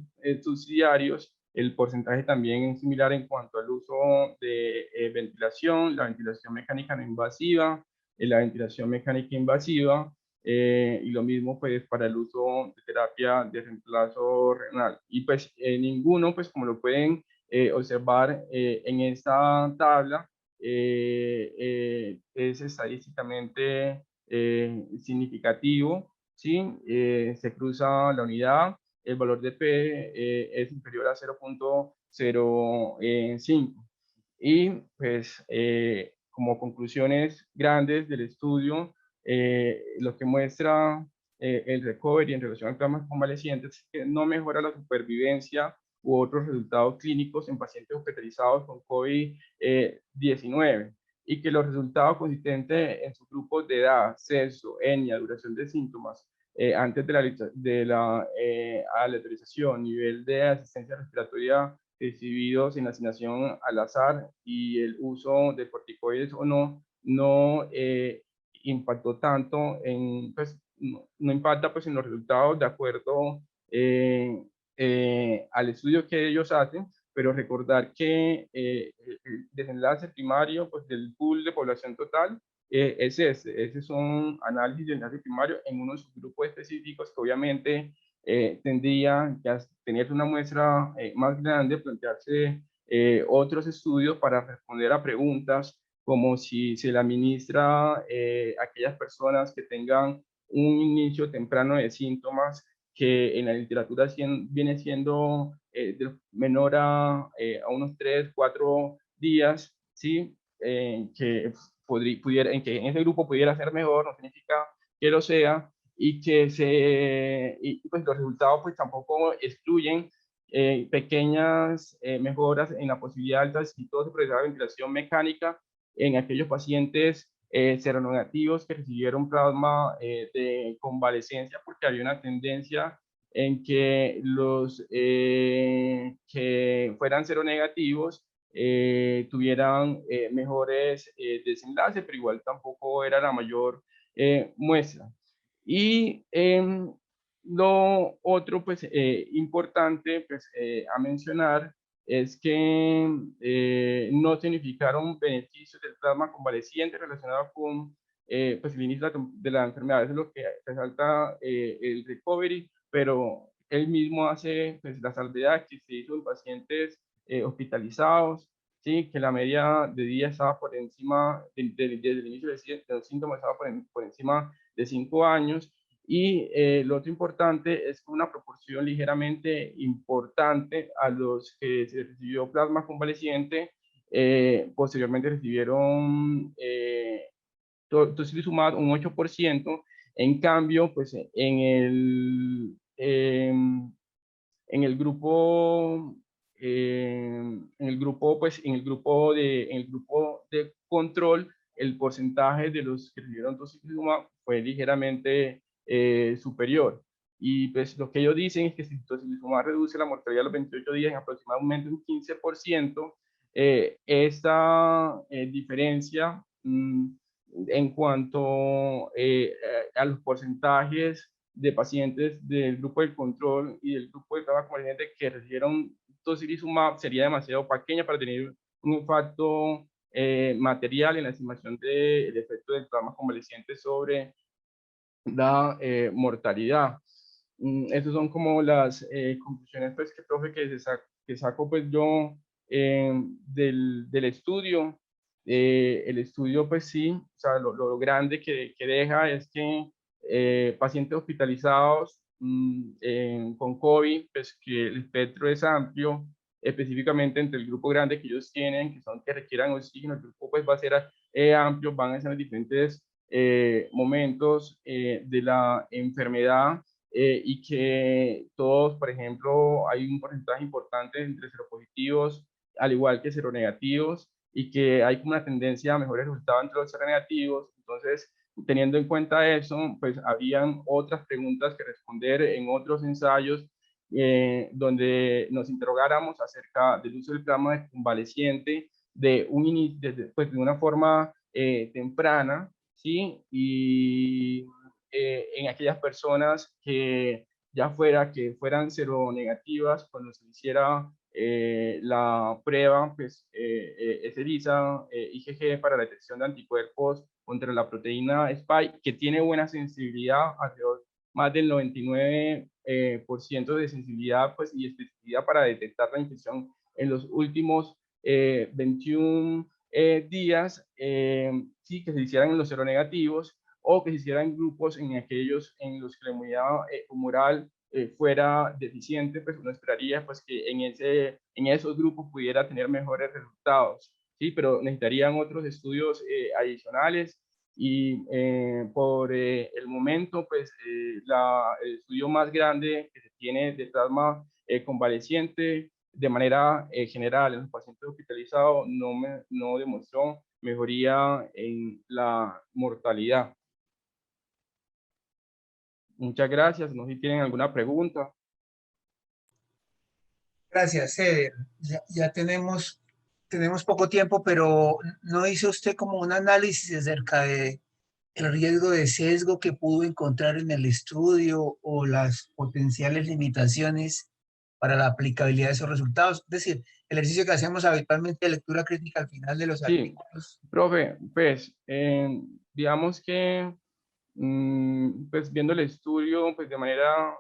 subsidiarios, el porcentaje también es similar en cuanto al uso de ventilación, la ventilación mecánica no invasiva, la ventilación mecánica invasiva, y lo mismo pues para el uso de terapia de reemplazo renal. Y pues ninguno, pues como lo pueden observar en esta tabla, es estadísticamente significativo, ¿sí? Se cruza la unidad, el valor de P es inferior a 0.05. Y pues como conclusiones grandes del estudio, lo que muestra el recovery en relación al plasma convaleciente es que no mejora la supervivencia u otros resultados clínicos en pacientes hospitalizados con COVID-19, y que los resultados consistentes en sus grupos de edad, sexo, etnia, duración de síntomas, antes de la aleatorización, nivel de asistencia respiratoria recibidos en asignación al azar y el uso de corticoides o no impactó tanto en, pues, no impacta pues en los resultados de acuerdo al estudio que ellos hacen, pero recordar que el desenlace primario pues, del pool de población total es ese son análisis de enlace primario en unos grupos específicos que obviamente tendrían que tener una muestra más grande, plantearse otros estudios para responder a preguntas como si se le administra a aquellas personas que tengan un inicio temprano de síntomas que en la literatura viene siendo menor a unos 3, 4 días, ¿sí? Que pudiera, en que en ese grupo pudiera ser mejor, no significa que lo sea, y que pues los resultados pues tampoco excluyen pequeñas mejoras en la posibilidad de alta exitosa de ventilación mecánica en aquellos pacientes seronegativos que recibieron plasma de convalescencia, porque había una tendencia en que los que fueran seronegativos tuvieran mejores desenlaces, pero igual tampoco era la mayor muestra. Y lo otro pues, importante pues, a mencionar es que no significaron beneficios del plasma convaleciente relacionado con pues el inicio de la enfermedad. Eso es lo que resalta el recovery, pero él mismo hace pues, la salvedad que se hizo en pacientes hospitalizados, ¿sí? Que la media de días estaba por encima, desde el inicio de los síntomas estaba por encima de 5 años. Y lo otro importante es que una proporción ligeramente importante a los que se recibió plasma convaleciente posteriormente recibieron tocilizumab un 8%. En cambio, pues en el grupo en el grupo de control, el porcentaje de los que recibieron tocilizumab fue ligeramente superior. Y pues lo que ellos dicen es que si tocilizumab reduce la mortalidad a los 28 días en aproximadamente un 15%, esta diferencia en cuanto a los porcentajes de pacientes del grupo del control y del grupo de plasma convaleciente que recibieron tocilizumab sería demasiado pequeña para tener un impacto material en la estimación del efecto del plasma convaleciente sobre la mortalidad. Esas son como las conclusiones pues, que, profe, que saco pues yo del estudio. El estudio pues sí, o sea, lo grande que deja es que pacientes hospitalizados con COVID, pues que el espectro es amplio, específicamente entre el grupo grande que ellos tienen, que son que requieran oxígeno, el grupo pues va a ser amplio, van a ser diferentes momentos de la enfermedad y que todos, por ejemplo, hay un porcentaje importante entre seropositivos, al igual que seronegativos, y que hay como una tendencia a mejores resultados entre los seronegativos. Entonces, teniendo en cuenta eso, pues habían otras preguntas que responder en otros ensayos donde nos interrogáramos acerca del uso del plasma de convaleciente pues, de una forma temprana, ¿sí? Y en aquellas personas que que fueran seronegativas cuando se hiciera la prueba, pues es ELISA, IgG para la detección de anticuerpos contra la proteína Spike, que tiene buena sensibilidad, alrededor más del 99% ciento de sensibilidad pues, y especificidad para detectar la infección en los últimos 21 días, sí, que se hicieran en los seronegativos o que se hicieran grupos en aquellos en los que la inmunidad humoral fuera deficiente, pues uno esperaría pues, que en esos grupos pudiera tener mejores resultados, ¿sí? Pero necesitarían otros estudios adicionales y por el momento, pues el estudio más grande que se tiene de plasma convaleciente de manera general en los pacientes hospitalizados no demostró mejoría en la mortalidad. Muchas gracias. No sé si tienen alguna pregunta. Gracias, Eder. Ya tenemos poco tiempo, pero ¿no hizo usted como un análisis acerca de el riesgo de sesgo que pudo encontrar en el estudio o las potenciales limitaciones para la aplicabilidad de esos resultados. Es decir, el ejercicio que hacemos habitualmente de lectura crítica al final de los Sí, artículos. profe, pues digamos que pues viendo el estudio pues de manera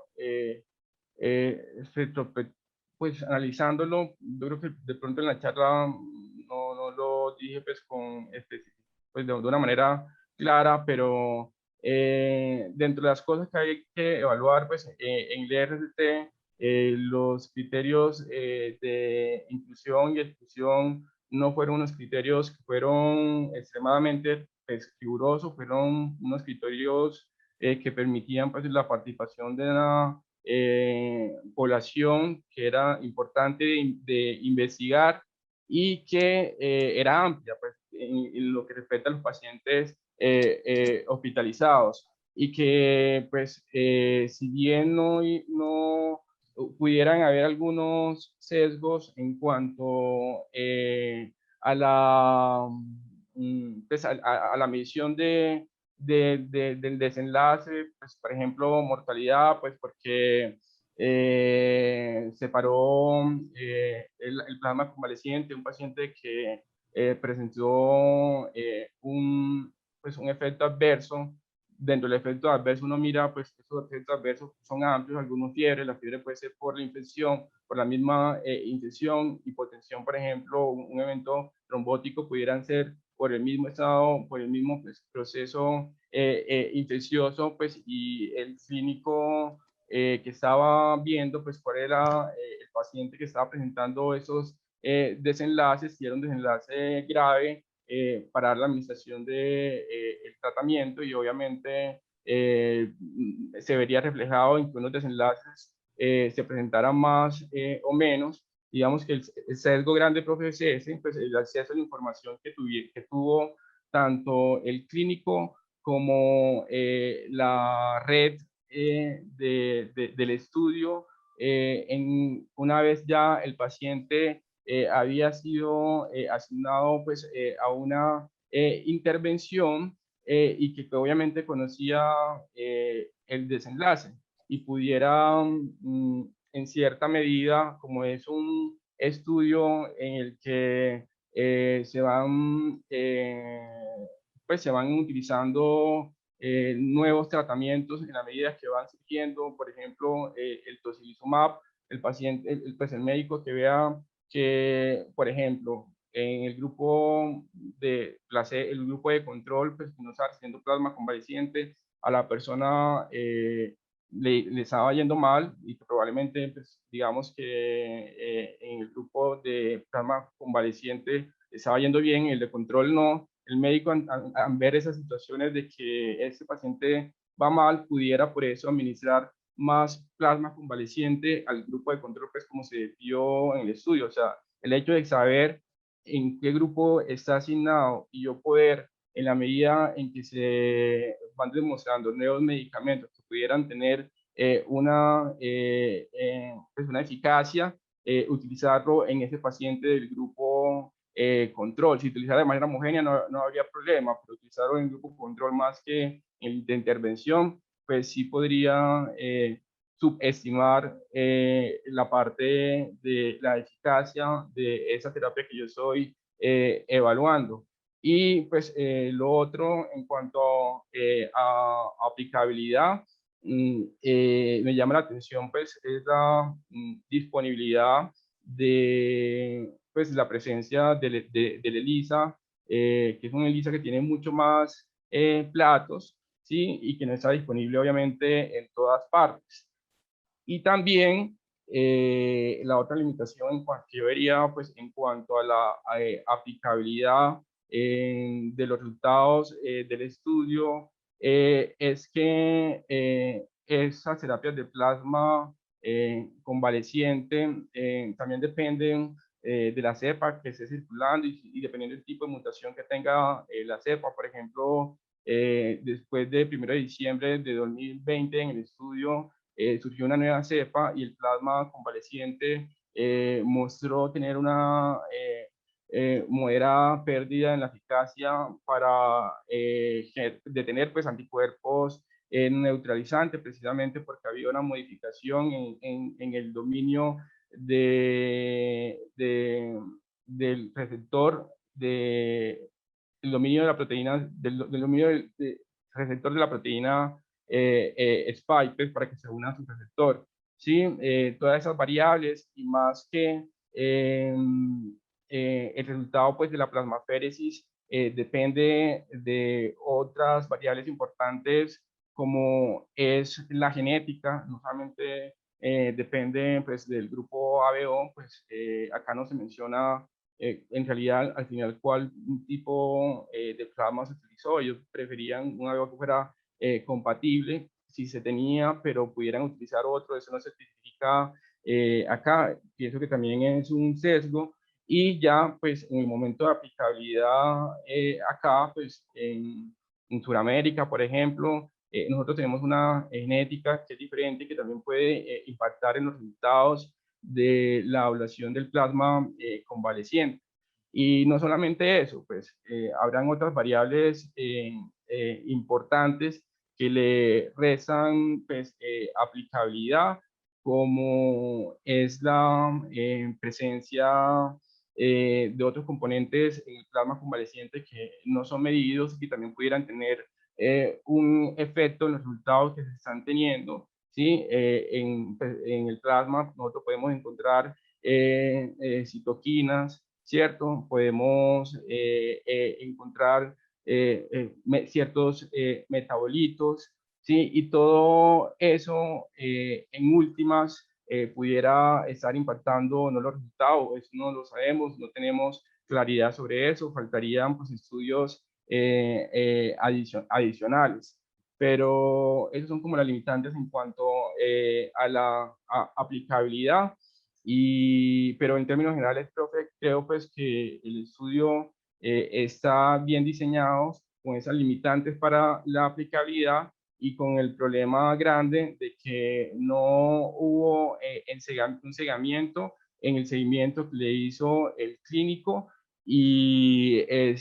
pues analizándolo, yo creo que de pronto en la charla no lo dije pues pues de una manera clara, pero dentro de las cosas que hay que evaluar pues en el ERCT, los criterios de inclusión y exclusión no fueron unos criterios que fueron extremadamente pues, rigurosos, fueron unos criterios que permitían pues, la participación de la población que era importante de investigar y que era amplia pues, en lo que respecta a los pacientes hospitalizados y que pues si bien no pudieran haber algunos sesgos en cuanto a la pues, a la medición del desenlace, pues, por ejemplo, mortalidad, pues porque separó el plasma convaleciente, un paciente que presentó pues un efecto adverso. Dentro del efecto adverso uno mira, pues esos efectos adversos son amplios, algunos fiebre, la fiebre puede ser por la infección, por la misma infección, hipotensión, por ejemplo, un evento trombótico pudieran ser por el mismo estado, por el mismo pues, proceso infeccioso, pues, y el clínico que estaba viendo, pues, cuál era el paciente que estaba presentando esos desenlaces, si era un desenlace grave, para la administración del el tratamiento y obviamente se vería reflejado en que unos desenlaces se presentaran más o menos. Digamos que el sesgo grande, profe, es ese, pues el acceso a la información que tuvo tanto el clínico como la red del estudio. Una vez ya el paciente había sido asignado pues, a una intervención y que obviamente conocía el desenlace y pudiera en cierta medida, como es un estudio en el que pues se van utilizando nuevos tratamientos en la medida que van surgiendo, por ejemplo, el tocilizumab, el paciente, pues el médico que vea que, por ejemplo, en el grupo el grupo de control, pues que no está haciendo plasma convaleciente, a la persona le estaba yendo mal y que probablemente, pues, digamos que en el grupo de plasma convaleciente estaba yendo bien, el de control no. El médico, al ver esas situaciones de que este paciente va mal, pudiera por eso administrar más plasma convaleciente al grupo de control, pues como se vio en el estudio. O sea, el hecho de saber en qué grupo está asignado y yo poder, en la medida en que se van demostrando nuevos medicamentos que pudieran tener pues una eficacia, utilizarlo en ese paciente del grupo control. Si utilizara de manera homogénea no habría problema, pero utilizarlo en grupo control más que en el de intervención, pues sí podría subestimar la parte de la eficacia de esa terapia que yo estoy evaluando. Y pues lo otro en cuanto a aplicabilidad, me llama la atención pues es la disponibilidad de pues la presencia del ELISA, que es un ELISA que tiene mucho más platos, ¿sí? Y que no está disponible obviamente en todas partes. Y también la otra limitación que yo vería pues, en cuanto a la aplicabilidad de los resultados del estudio es que esas terapias de plasma convaleciente también dependen de la cepa que esté circulando y dependiendo del tipo de mutación que tenga la cepa. Por ejemplo, después de 1 de diciembre de 2020 en el estudio surgió una nueva cepa y el plasma convaleciente mostró tener moderada pérdida en la eficacia para detener pues, anticuerpos neutralizantes, precisamente porque había una modificación en el dominio del receptor el dominio de la proteína, del dominio del receptor de la proteína spike, pues, para que se una a su receptor. ¿Sí? Todas esas variables y más que el resultado pues, de la plasmaféresis depende de otras variables importantes como es la genética, no solamente depende pues, del grupo ABO, pues acá no se menciona en realidad al final cuál tipo de plasma se utilizó. Ellos preferían un ABO que fuera compatible si se tenía, pero pudieran utilizar otro, eso no se especifica acá. Pienso que también es un sesgo y ya pues en el momento de aplicabilidad acá, pues en Sudamérica, por ejemplo, nosotros tenemos una genética que es diferente, que también puede impactar en los resultados de la ablación del plasma convaleciente. Y no solamente eso, pues habrán otras variables importantes que le restan pues, aplicabilidad, como es la presencia de otros componentes en el plasma convaleciente que no son medidos y que también pudieran tener un efecto en los resultados que se están teniendo. ¿Sí? Pues, en el plasma nosotros podemos encontrar citoquinas, ¿cierto? Podemos encontrar ciertos metabolitos, ¿sí? Y todo eso en últimas pudiera estar impactando no los resultados, eso no lo sabemos, no tenemos claridad sobre eso, faltarían pues, estudios adicionales. Pero esos son como las limitantes en cuanto a la aplicabilidad. Pero en términos generales, profe, creo pues que el estudio está bien diseñado con esas limitantes para la aplicabilidad y con el problema grande de que no hubo un cegamiento en el seguimiento que le hizo el clínico y el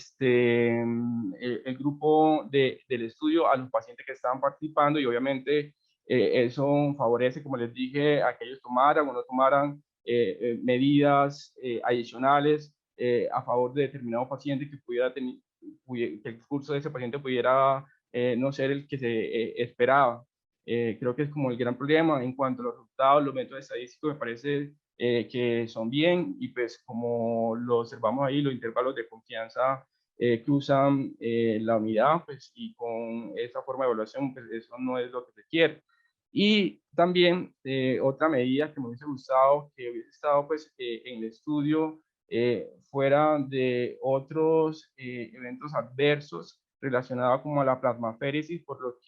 grupo del estudio a los pacientes que estaban participando y obviamente eso favorece, como les dije, a que ellos tomaran o no tomaran medidas adicionales a favor de determinado paciente que pudiera tener, que el curso de ese paciente pudiera no ser el que se esperaba. Creo que es como el gran problema en cuanto a los resultados, los métodos estadísticos me parece que son bien y pues como lo observamos ahí, los intervalos de confianza que usan la unidad pues y con esa forma de evaluación pues eso no es lo que se quiere. Y también otra medida que me hubiese gustado que hubiese estado pues en el estudio fuera de otros eventos adversos relacionados como a la plasmaféresis, lo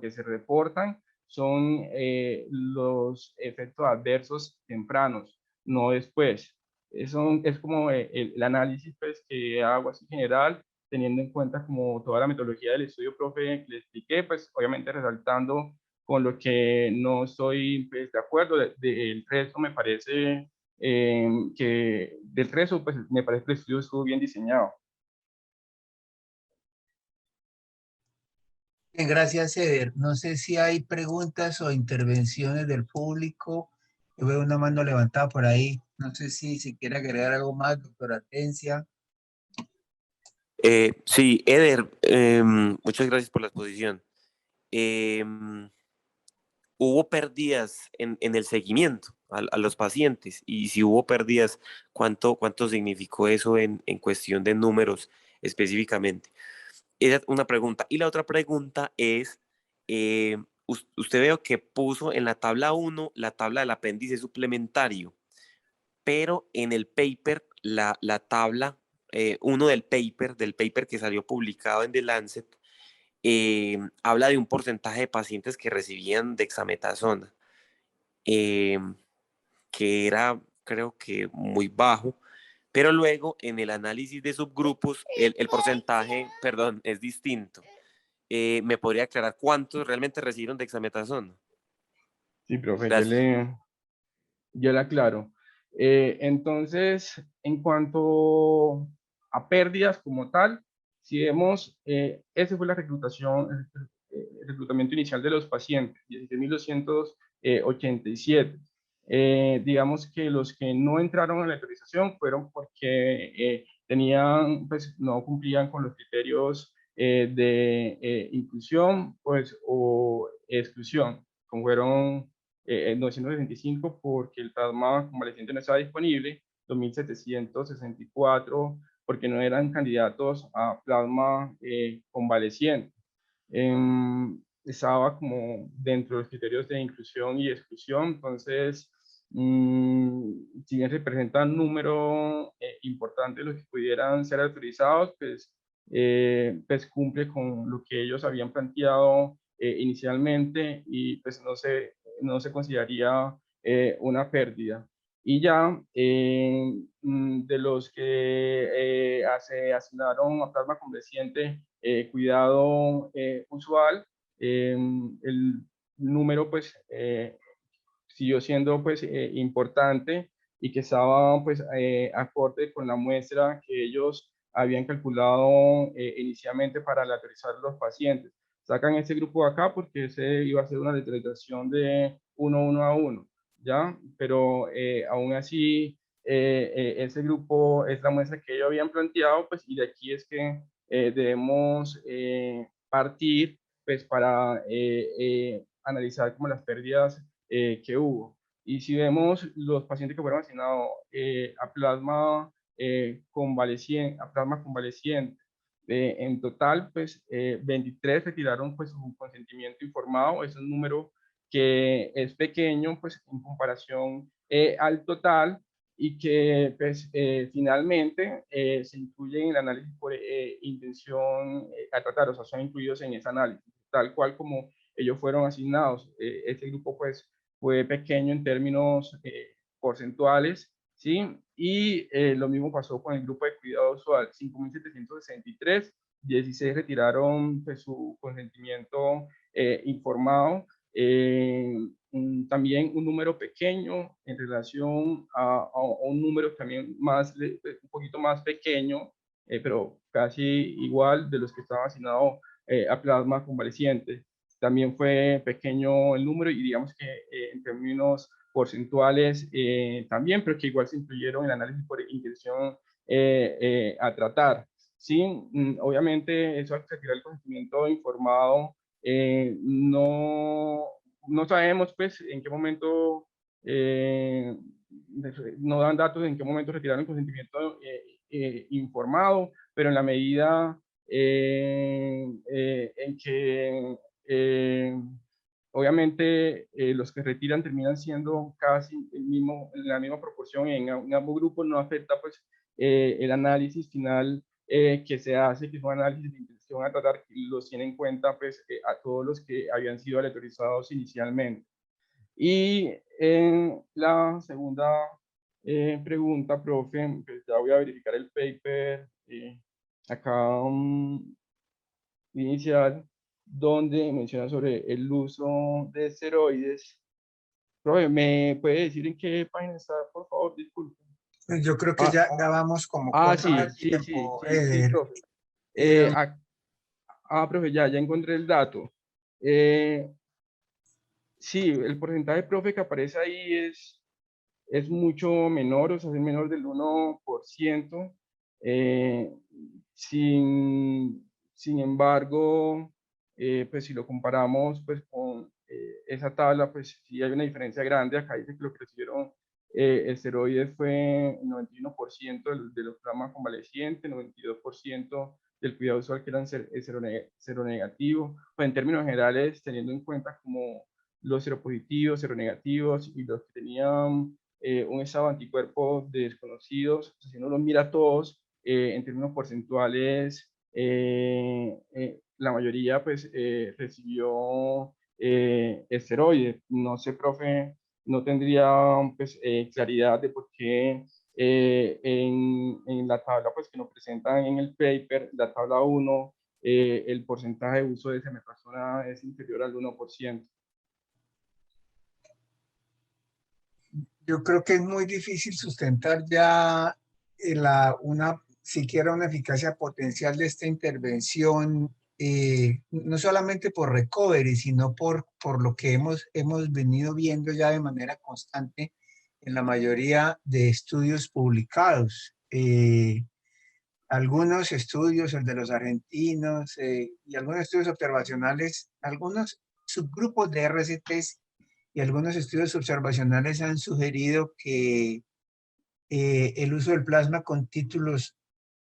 que se reportan son los efectos adversos tempranos, no después. Eso es como el análisis pues, que hago así general, teniendo en cuenta como toda la metodología del estudio, profe, que le expliqué, pues obviamente resaltando con lo que no estoy pues, de acuerdo. Del resto me parece que del resto pues, me parece que el estudio estuvo bien diseñado. Bien, gracias, Eder. No sé si hay preguntas o intervenciones del público. Yo veo una mano levantada por ahí. No sé si quiere agregar algo más, doctora Atencia. Sí, Eder, muchas gracias por la exposición. Hubo pérdidas en el seguimiento a los pacientes y si hubo pérdidas, ¿cuánto significó eso en cuestión de números específicamente? Esa es una pregunta. Y la otra pregunta es, usted veo que puso en la tabla 1 la tabla del apéndice suplementario, pero en el paper, la tabla 1 del paper que salió publicado en The Lancet, habla de un porcentaje de pacientes que recibían dexametasona, eh, que era, creo que muy bajo, pero luego en el análisis de subgrupos, el porcentaje, perdón, es distinto. ¿Me podría aclarar cuántos realmente recibieron dexametasona? Sí, profe, Gracias. yo le aclaro. Entonces, en cuanto a pérdidas como tal, si vemos, ese fue la reclutación, el reclutamiento inicial de los pacientes, 16.287. Digamos que los que no entraron en la autorización fueron porque tenían, pues, no cumplían con los criterios de inclusión, pues, o exclusión, como fueron 965 porque el plasma convaleciente no estaba disponible, 2.764 porque no eran candidatos a plasma convaleciente. Estaba como dentro de los criterios de inclusión y exclusión, entonces, si bien representan un número importante de los que pudieran ser autorizados, pues cumple con lo que ellos habían planteado inicialmente y pues no se consideraría una pérdida. Y ya de los que se asignaron a plasma convaleciente cuidado usual, el número pues siguió siendo pues importante y que estaba pues acorde con la muestra que ellos habían calculado inicialmente para lateralizar los pacientes. Sacan este grupo de acá porque ese iba a ser una lateralización de 1 a 1, ¿ya? Pero aún así ese grupo es la muestra que ellos habían planteado, pues, y de aquí es que debemos partir pues para analizar como las pérdidas que hubo. Y si vemos los pacientes que fueron asignados a plasma convaleciente, en total, pues 23 retiraron pues su consentimiento informado. Es un número que es pequeño pues en comparación al total y que pues finalmente se incluye en el análisis por intención a tratar, o sea, son incluidos en ese análisis, tal cual como ellos fueron asignados. Este grupo pues fue pequeño en términos porcentuales, ¿sí? Y lo mismo pasó con el grupo de cuidado usual, 5.763, 16 retiraron pues, su consentimiento informado. También un número pequeño en relación a un número también más, un poquito más pequeño, pero casi igual de los que estaban asignados a plasma convaleciente. También fue pequeño el número y digamos que en términos porcentuales también, pero que igual se incluyeron en el análisis por intención a tratar. Sí, obviamente eso al retirar el consentimiento informado, no sabemos pues en qué momento, no dan datos en qué momento retiraron el consentimiento informado, pero en la medida en que obviamente los que retiran terminan siendo casi la misma proporción en ambos grupos, no afecta pues el análisis final que se hace, que es un análisis de intención a tratar, y los tiene en cuenta pues a todos los que habían sido aleatorizados inicialmente. Y en la segunda pregunta, profe, pues ya voy a verificar el paper acá inicial, donde menciona sobre el uso de esteroides. Profe, ¿me puede decir en qué página está, por favor? Disculpe. Pues yo creo que Ah, ya vamos como corto de tiempo, sí, Eder. profe. Eh, Profe, ya encontré el dato. Sí, el porcentaje, profe, que aparece ahí es mucho menor, o sea, es menor del 1%. Eh, sin embargo, pues si lo comparamos pues con esa tabla, pues sí hay una diferencia grande. Acá dice que lo que recibieron esteroides fue el 91% de los plasmas convalecientes, 92% del cuidado usual que eran seronegativos. Pues en términos generales, teniendo en cuenta como los seropositivos, seronegativos y los que tenían un estado de anticuerpos desconocidos, o sea, si uno los mira todos en términos porcentuales, la mayoría pues recibió esteroides. No sé, profe, no tendría pues claridad de por qué en la tabla pues que nos presentan en el paper, la tabla 1, el porcentaje de uso de semetrasona es inferior al 1%. Yo creo que es muy difícil sustentar ya siquiera una eficacia potencial de esta intervención, no solamente por recovery, sino por lo que hemos venido viendo ya de manera constante en la mayoría de estudios publicados. Algunos estudios, el de los argentinos, y algunos estudios observacionales, algunos subgrupos de RCTs y algunos estudios observacionales han sugerido que el uso del plasma con títulos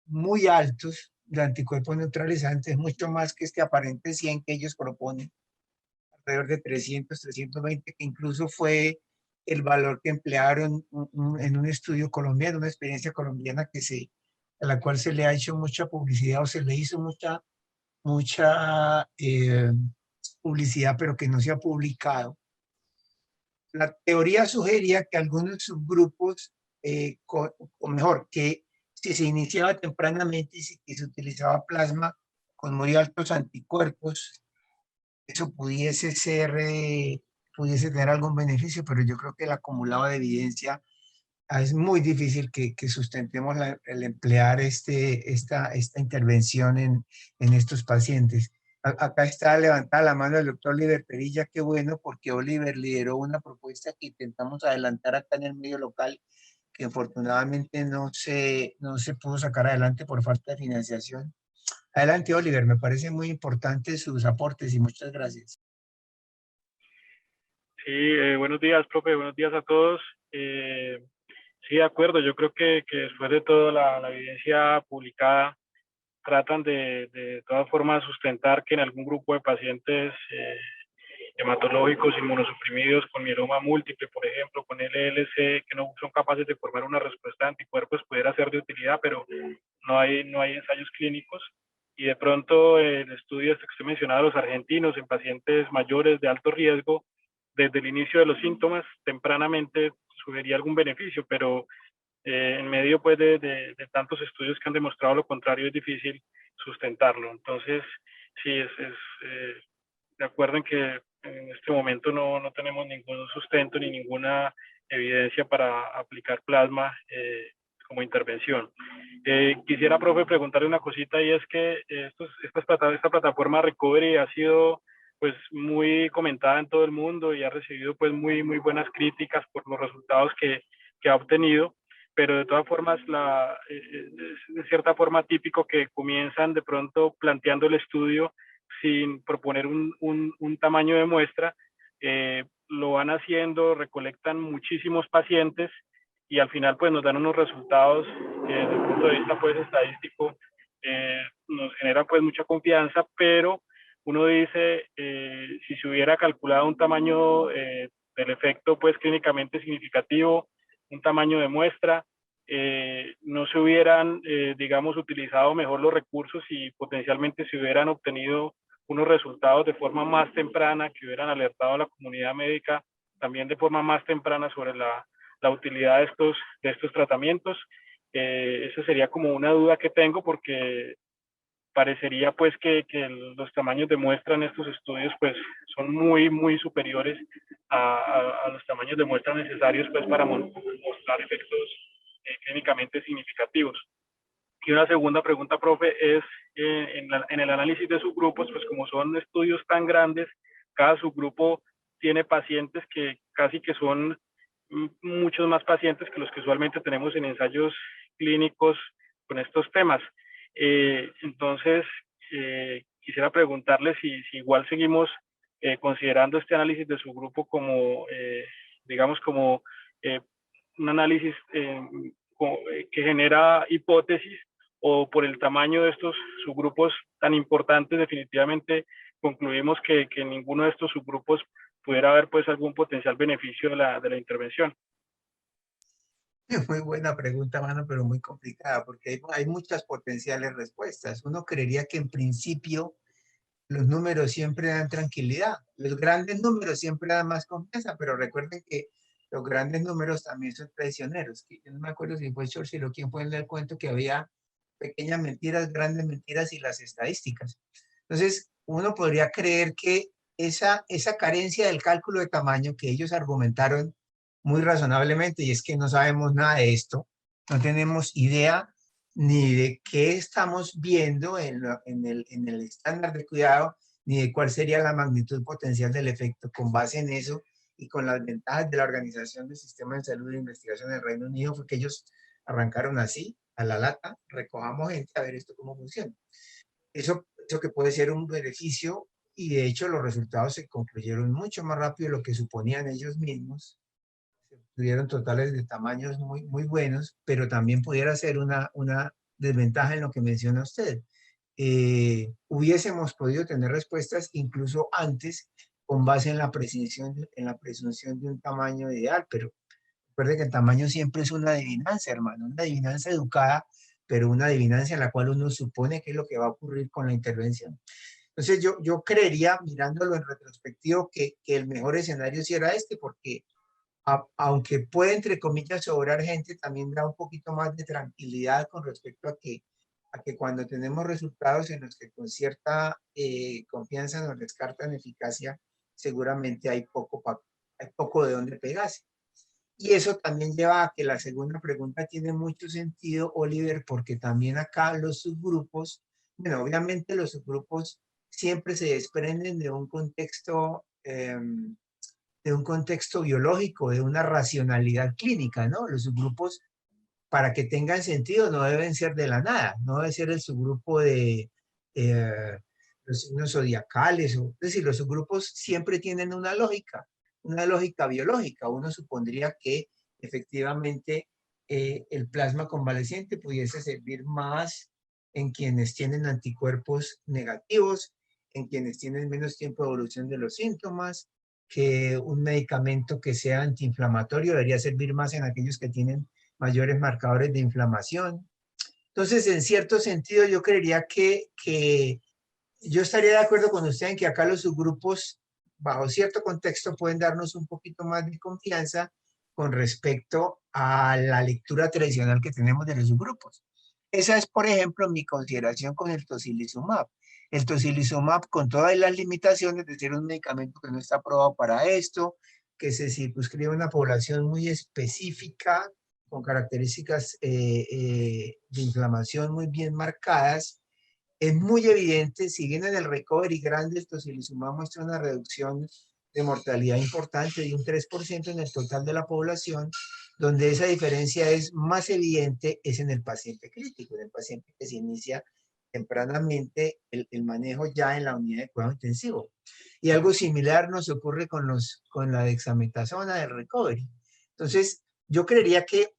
muy altos de anticuerpos neutralizantes, mucho más que este aparente 100 que ellos proponen, alrededor de 300, 320, que incluso fue el valor que emplearon en un estudio colombiano, una experiencia colombiana a la cual se le ha hecho mucha publicidad o se le hizo mucha publicidad, pero que no se ha publicado. La teoría sugería que algunos subgrupos, o mejor, que si se iniciaba tempranamente y si se utilizaba plasma con muy altos anticuerpos, eso pudiese tener algún beneficio, pero yo creo que el acumulado de evidencia es muy difícil que sustentemos el emplear esta intervención en estos pacientes. Acá está levantada la mano el doctor Oliver Perilla, qué bueno, porque Oliver lideró una propuesta que intentamos adelantar acá en el medio local, que afortunadamente no se pudo sacar adelante por falta de financiación. Adelante, Oliver, me parece muy importante sus aportes y muchas gracias. Sí, buenos días, profe, buenos días a todos. Sí, de acuerdo, yo creo que después de toda la evidencia publicada, tratan de todas formas sustentar que en algún grupo de pacientes hematológicos inmunosuprimidos con mieloma múltiple, por ejemplo, con LLC, que no son capaces de formar una respuesta de anticuerpos, pudiera ser de utilidad, pero no hay ensayos clínicos. Y de pronto el estudio este que usted mencionaba, los argentinos, en pacientes mayores de alto riesgo, desde el inicio de los síntomas, tempranamente sugería algún beneficio, pero en medio pues de tantos estudios que han demostrado lo contrario, es difícil sustentarlo. Entonces, sí, de acuerdo en que en este momento no tenemos ningún sustento ni ninguna evidencia para aplicar plasma como intervención. Quisiera, profe, preguntarle una cosita, y es que esta plataforma Recovery ha sido pues muy comentada en todo el mundo y ha recibido pues muy buenas críticas por los resultados que ha obtenido, pero de todas formas es de cierta forma típico que comienzan de pronto planteando el estudio sin proponer un tamaño de muestra, lo van haciendo, recolectan muchísimos pacientes y al final pues nos dan unos resultados desde el punto de vista pues estadístico, nos genera pues mucha confianza, pero uno dice, si se hubiera calculado un tamaño del efecto pues clínicamente significativo, un tamaño de muestra, no se hubieran, digamos, utilizado mejor los recursos y potencialmente se hubieran obtenido unos resultados de forma más temprana, que hubieran alertado a la comunidad médica también de forma más temprana sobre la utilidad de estos tratamientos. Esa sería como una duda que tengo, porque parecería pues que los tamaños de muestra en estos estudios pues son muy superiores a los tamaños de muestra necesarios pues para mostrar efectos clínicamente significativos. Y una segunda pregunta, profe, es en el análisis de subgrupos, pues como son estudios tan grandes, cada subgrupo tiene pacientes que casi que son muchos más pacientes que los que usualmente tenemos en ensayos clínicos con estos temas. Entonces, quisiera preguntarle si igual seguimos considerando este análisis de subgrupo como, digamos, como un análisis que genera hipótesis, o por el tamaño de estos subgrupos tan importantes, definitivamente concluimos que ninguno de estos subgrupos pudiera haber pues algún potencial beneficio de la intervención. Muy buena pregunta, mano, pero muy complicada, porque hay muchas potenciales respuestas. Uno creería que en principio los números siempre dan tranquilidad. Los grandes números siempre dan más confianza, pero recuerden que los grandes números también son traicioneros. Yo no me acuerdo si fue Churchill o quién fue en el cuento que había pequeñas mentiras, grandes mentiras y las estadísticas. Entonces, uno podría creer que esa carencia del cálculo de tamaño que ellos argumentaron muy razonablemente, y es que no sabemos nada de esto, no tenemos idea ni de qué estamos viendo en el estándar de cuidado, ni de cuál sería la magnitud potencial del efecto. Con base en eso y con las ventajas de la Organización del Sistema de Salud e Investigación del Reino Unido, fue que ellos arrancaron así, a la lata, recojamos gente a ver esto cómo funciona. Eso que puede ser un beneficio, y de hecho los resultados se concluyeron mucho más rápido de lo que suponían ellos mismos. Tuvieron totales de tamaños muy buenos, pero también pudiera ser una desventaja en lo que menciona usted. Hubiésemos podido tener respuestas incluso antes con base en la presunción de un tamaño ideal, pero recuerde que el tamaño siempre es una adivinanza, hermano, una adivinanza educada, pero una adivinanza en la cual uno supone qué es lo que va a ocurrir con la intervención. Entonces yo creería, mirándolo en retrospectivo, que el mejor escenario sí era este, porque aunque puede, entre comillas, sobrar gente, también da un poquito más de tranquilidad con respecto a que cuando tenemos resultados en los que con cierta confianza nos descartan eficacia, seguramente hay poco de dónde pegarse. Y eso también lleva a que la segunda pregunta tiene mucho sentido, Oliver, porque también acá los subgrupos, bueno, obviamente los subgrupos siempre se desprenden de un contexto biológico, de una racionalidad clínica, ¿no? Los subgrupos, para que tengan sentido, no deben ser de la nada, no debe ser el subgrupo de los signos zodiacales, es decir, los subgrupos siempre tienen una lógica biológica. Uno supondría que efectivamente el plasma convaleciente pudiese servir más en quienes tienen anticuerpos negativos, en quienes tienen menos tiempo de evolución de los síntomas, que un medicamento que sea antiinflamatorio debería servir más en aquellos que tienen mayores marcadores de inflamación. Entonces, en cierto sentido, yo creería que yo estaría de acuerdo con usted en que acá los subgrupos, bajo cierto contexto, pueden darnos un poquito más de confianza con respecto a la lectura tradicional que tenemos de los subgrupos. Esa es, por ejemplo, mi consideración con el tocilizumab. El tocilizumab, con todas las limitaciones de ser un medicamento que no está aprobado para esto, que se circunscribe a una población muy específica, con características de inflamación muy bien marcadas, es muy evidente, si bien en el recovery grande el tocilizumab muestra una reducción de mortalidad importante de un 3% en el total de la población, donde esa diferencia es más evidente es en el paciente crítico, en el paciente que se inicia tempranamente el manejo ya en la unidad de cuidado intensivo. Y algo similar nos ocurre con la dexametasona del recovery. Entonces, yo creería que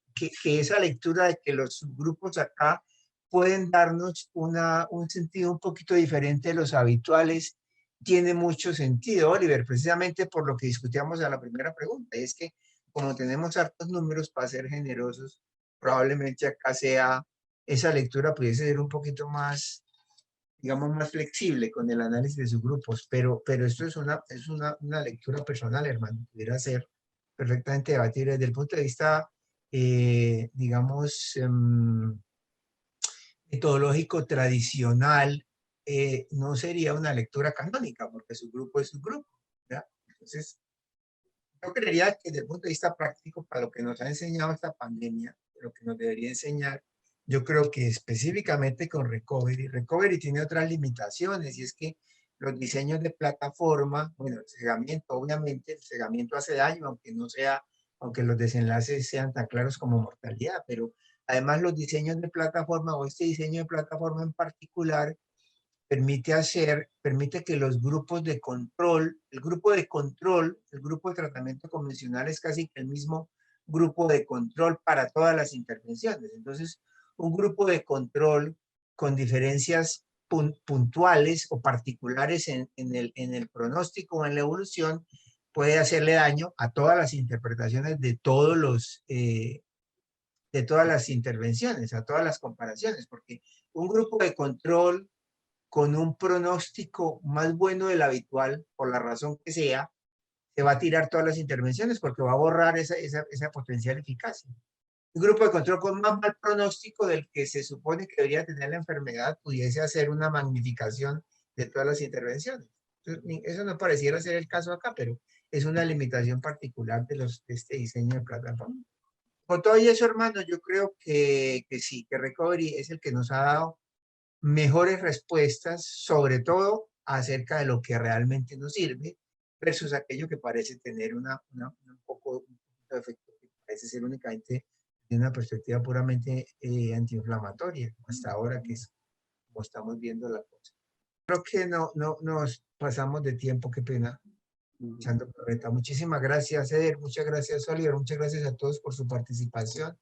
esa lectura de que los subgrupos acá pueden darnos un sentido un poquito diferente de los habituales, tiene mucho sentido, Oliver, precisamente por lo que discutíamos en la primera pregunta, es que como tenemos hartos números para ser generosos, probablemente acá esa lectura pudiese ser un poquito más, digamos, más flexible con el análisis de sus grupos, pero esto es una lectura personal, hermano, pudiera ser perfectamente debatible desde el punto de vista, digamos, metodológico tradicional, no sería una lectura canónica, porque su grupo es su grupo, ¿verdad? Entonces, yo creería que desde el punto de vista práctico, para lo que nos ha enseñado esta pandemia, lo que nos debería enseñar, yo creo que específicamente con Recovery tiene otras limitaciones, y es que los diseños de plataforma, bueno, el cegamiento, obviamente, el cegamiento hace daño, aunque los desenlaces sean tan claros como mortalidad, pero además los diseños de plataforma, o este diseño de plataforma en particular, permite que los grupos de control, el grupo de tratamiento convencional es casi el mismo grupo de control para todas las intervenciones. Entonces, un grupo de control con diferencias puntuales o particulares en el pronóstico o en la evolución puede hacerle daño a todas las interpretaciones de todas las intervenciones, a todas las comparaciones, porque un grupo de control con un pronóstico más bueno del habitual, por la razón que sea, se va a tirar todas las intervenciones porque va a borrar esa potencial eficacia. Un grupo de control con más mal pronóstico del que se supone que debería tener la enfermedad pudiese hacer una magnificación de todas las intervenciones. Entonces, eso no pareciera ser el caso acá, pero es una limitación particular de este diseño de plataforma. Con todo y eso, hermano, yo creo que sí, que Recovery es el que nos ha dado mejores respuestas, sobre todo acerca de lo que realmente nos sirve, versus aquello que parece tener un poco de efecto que parece ser únicamente de una perspectiva puramente antiinflamatoria, hasta ahora que es como estamos viendo la cosa. Creo que no nos pasamos de tiempo, qué pena. Echando carreta. Muchísimas gracias, Eder, muchas gracias, Oliver, muchas gracias a todos por su participación.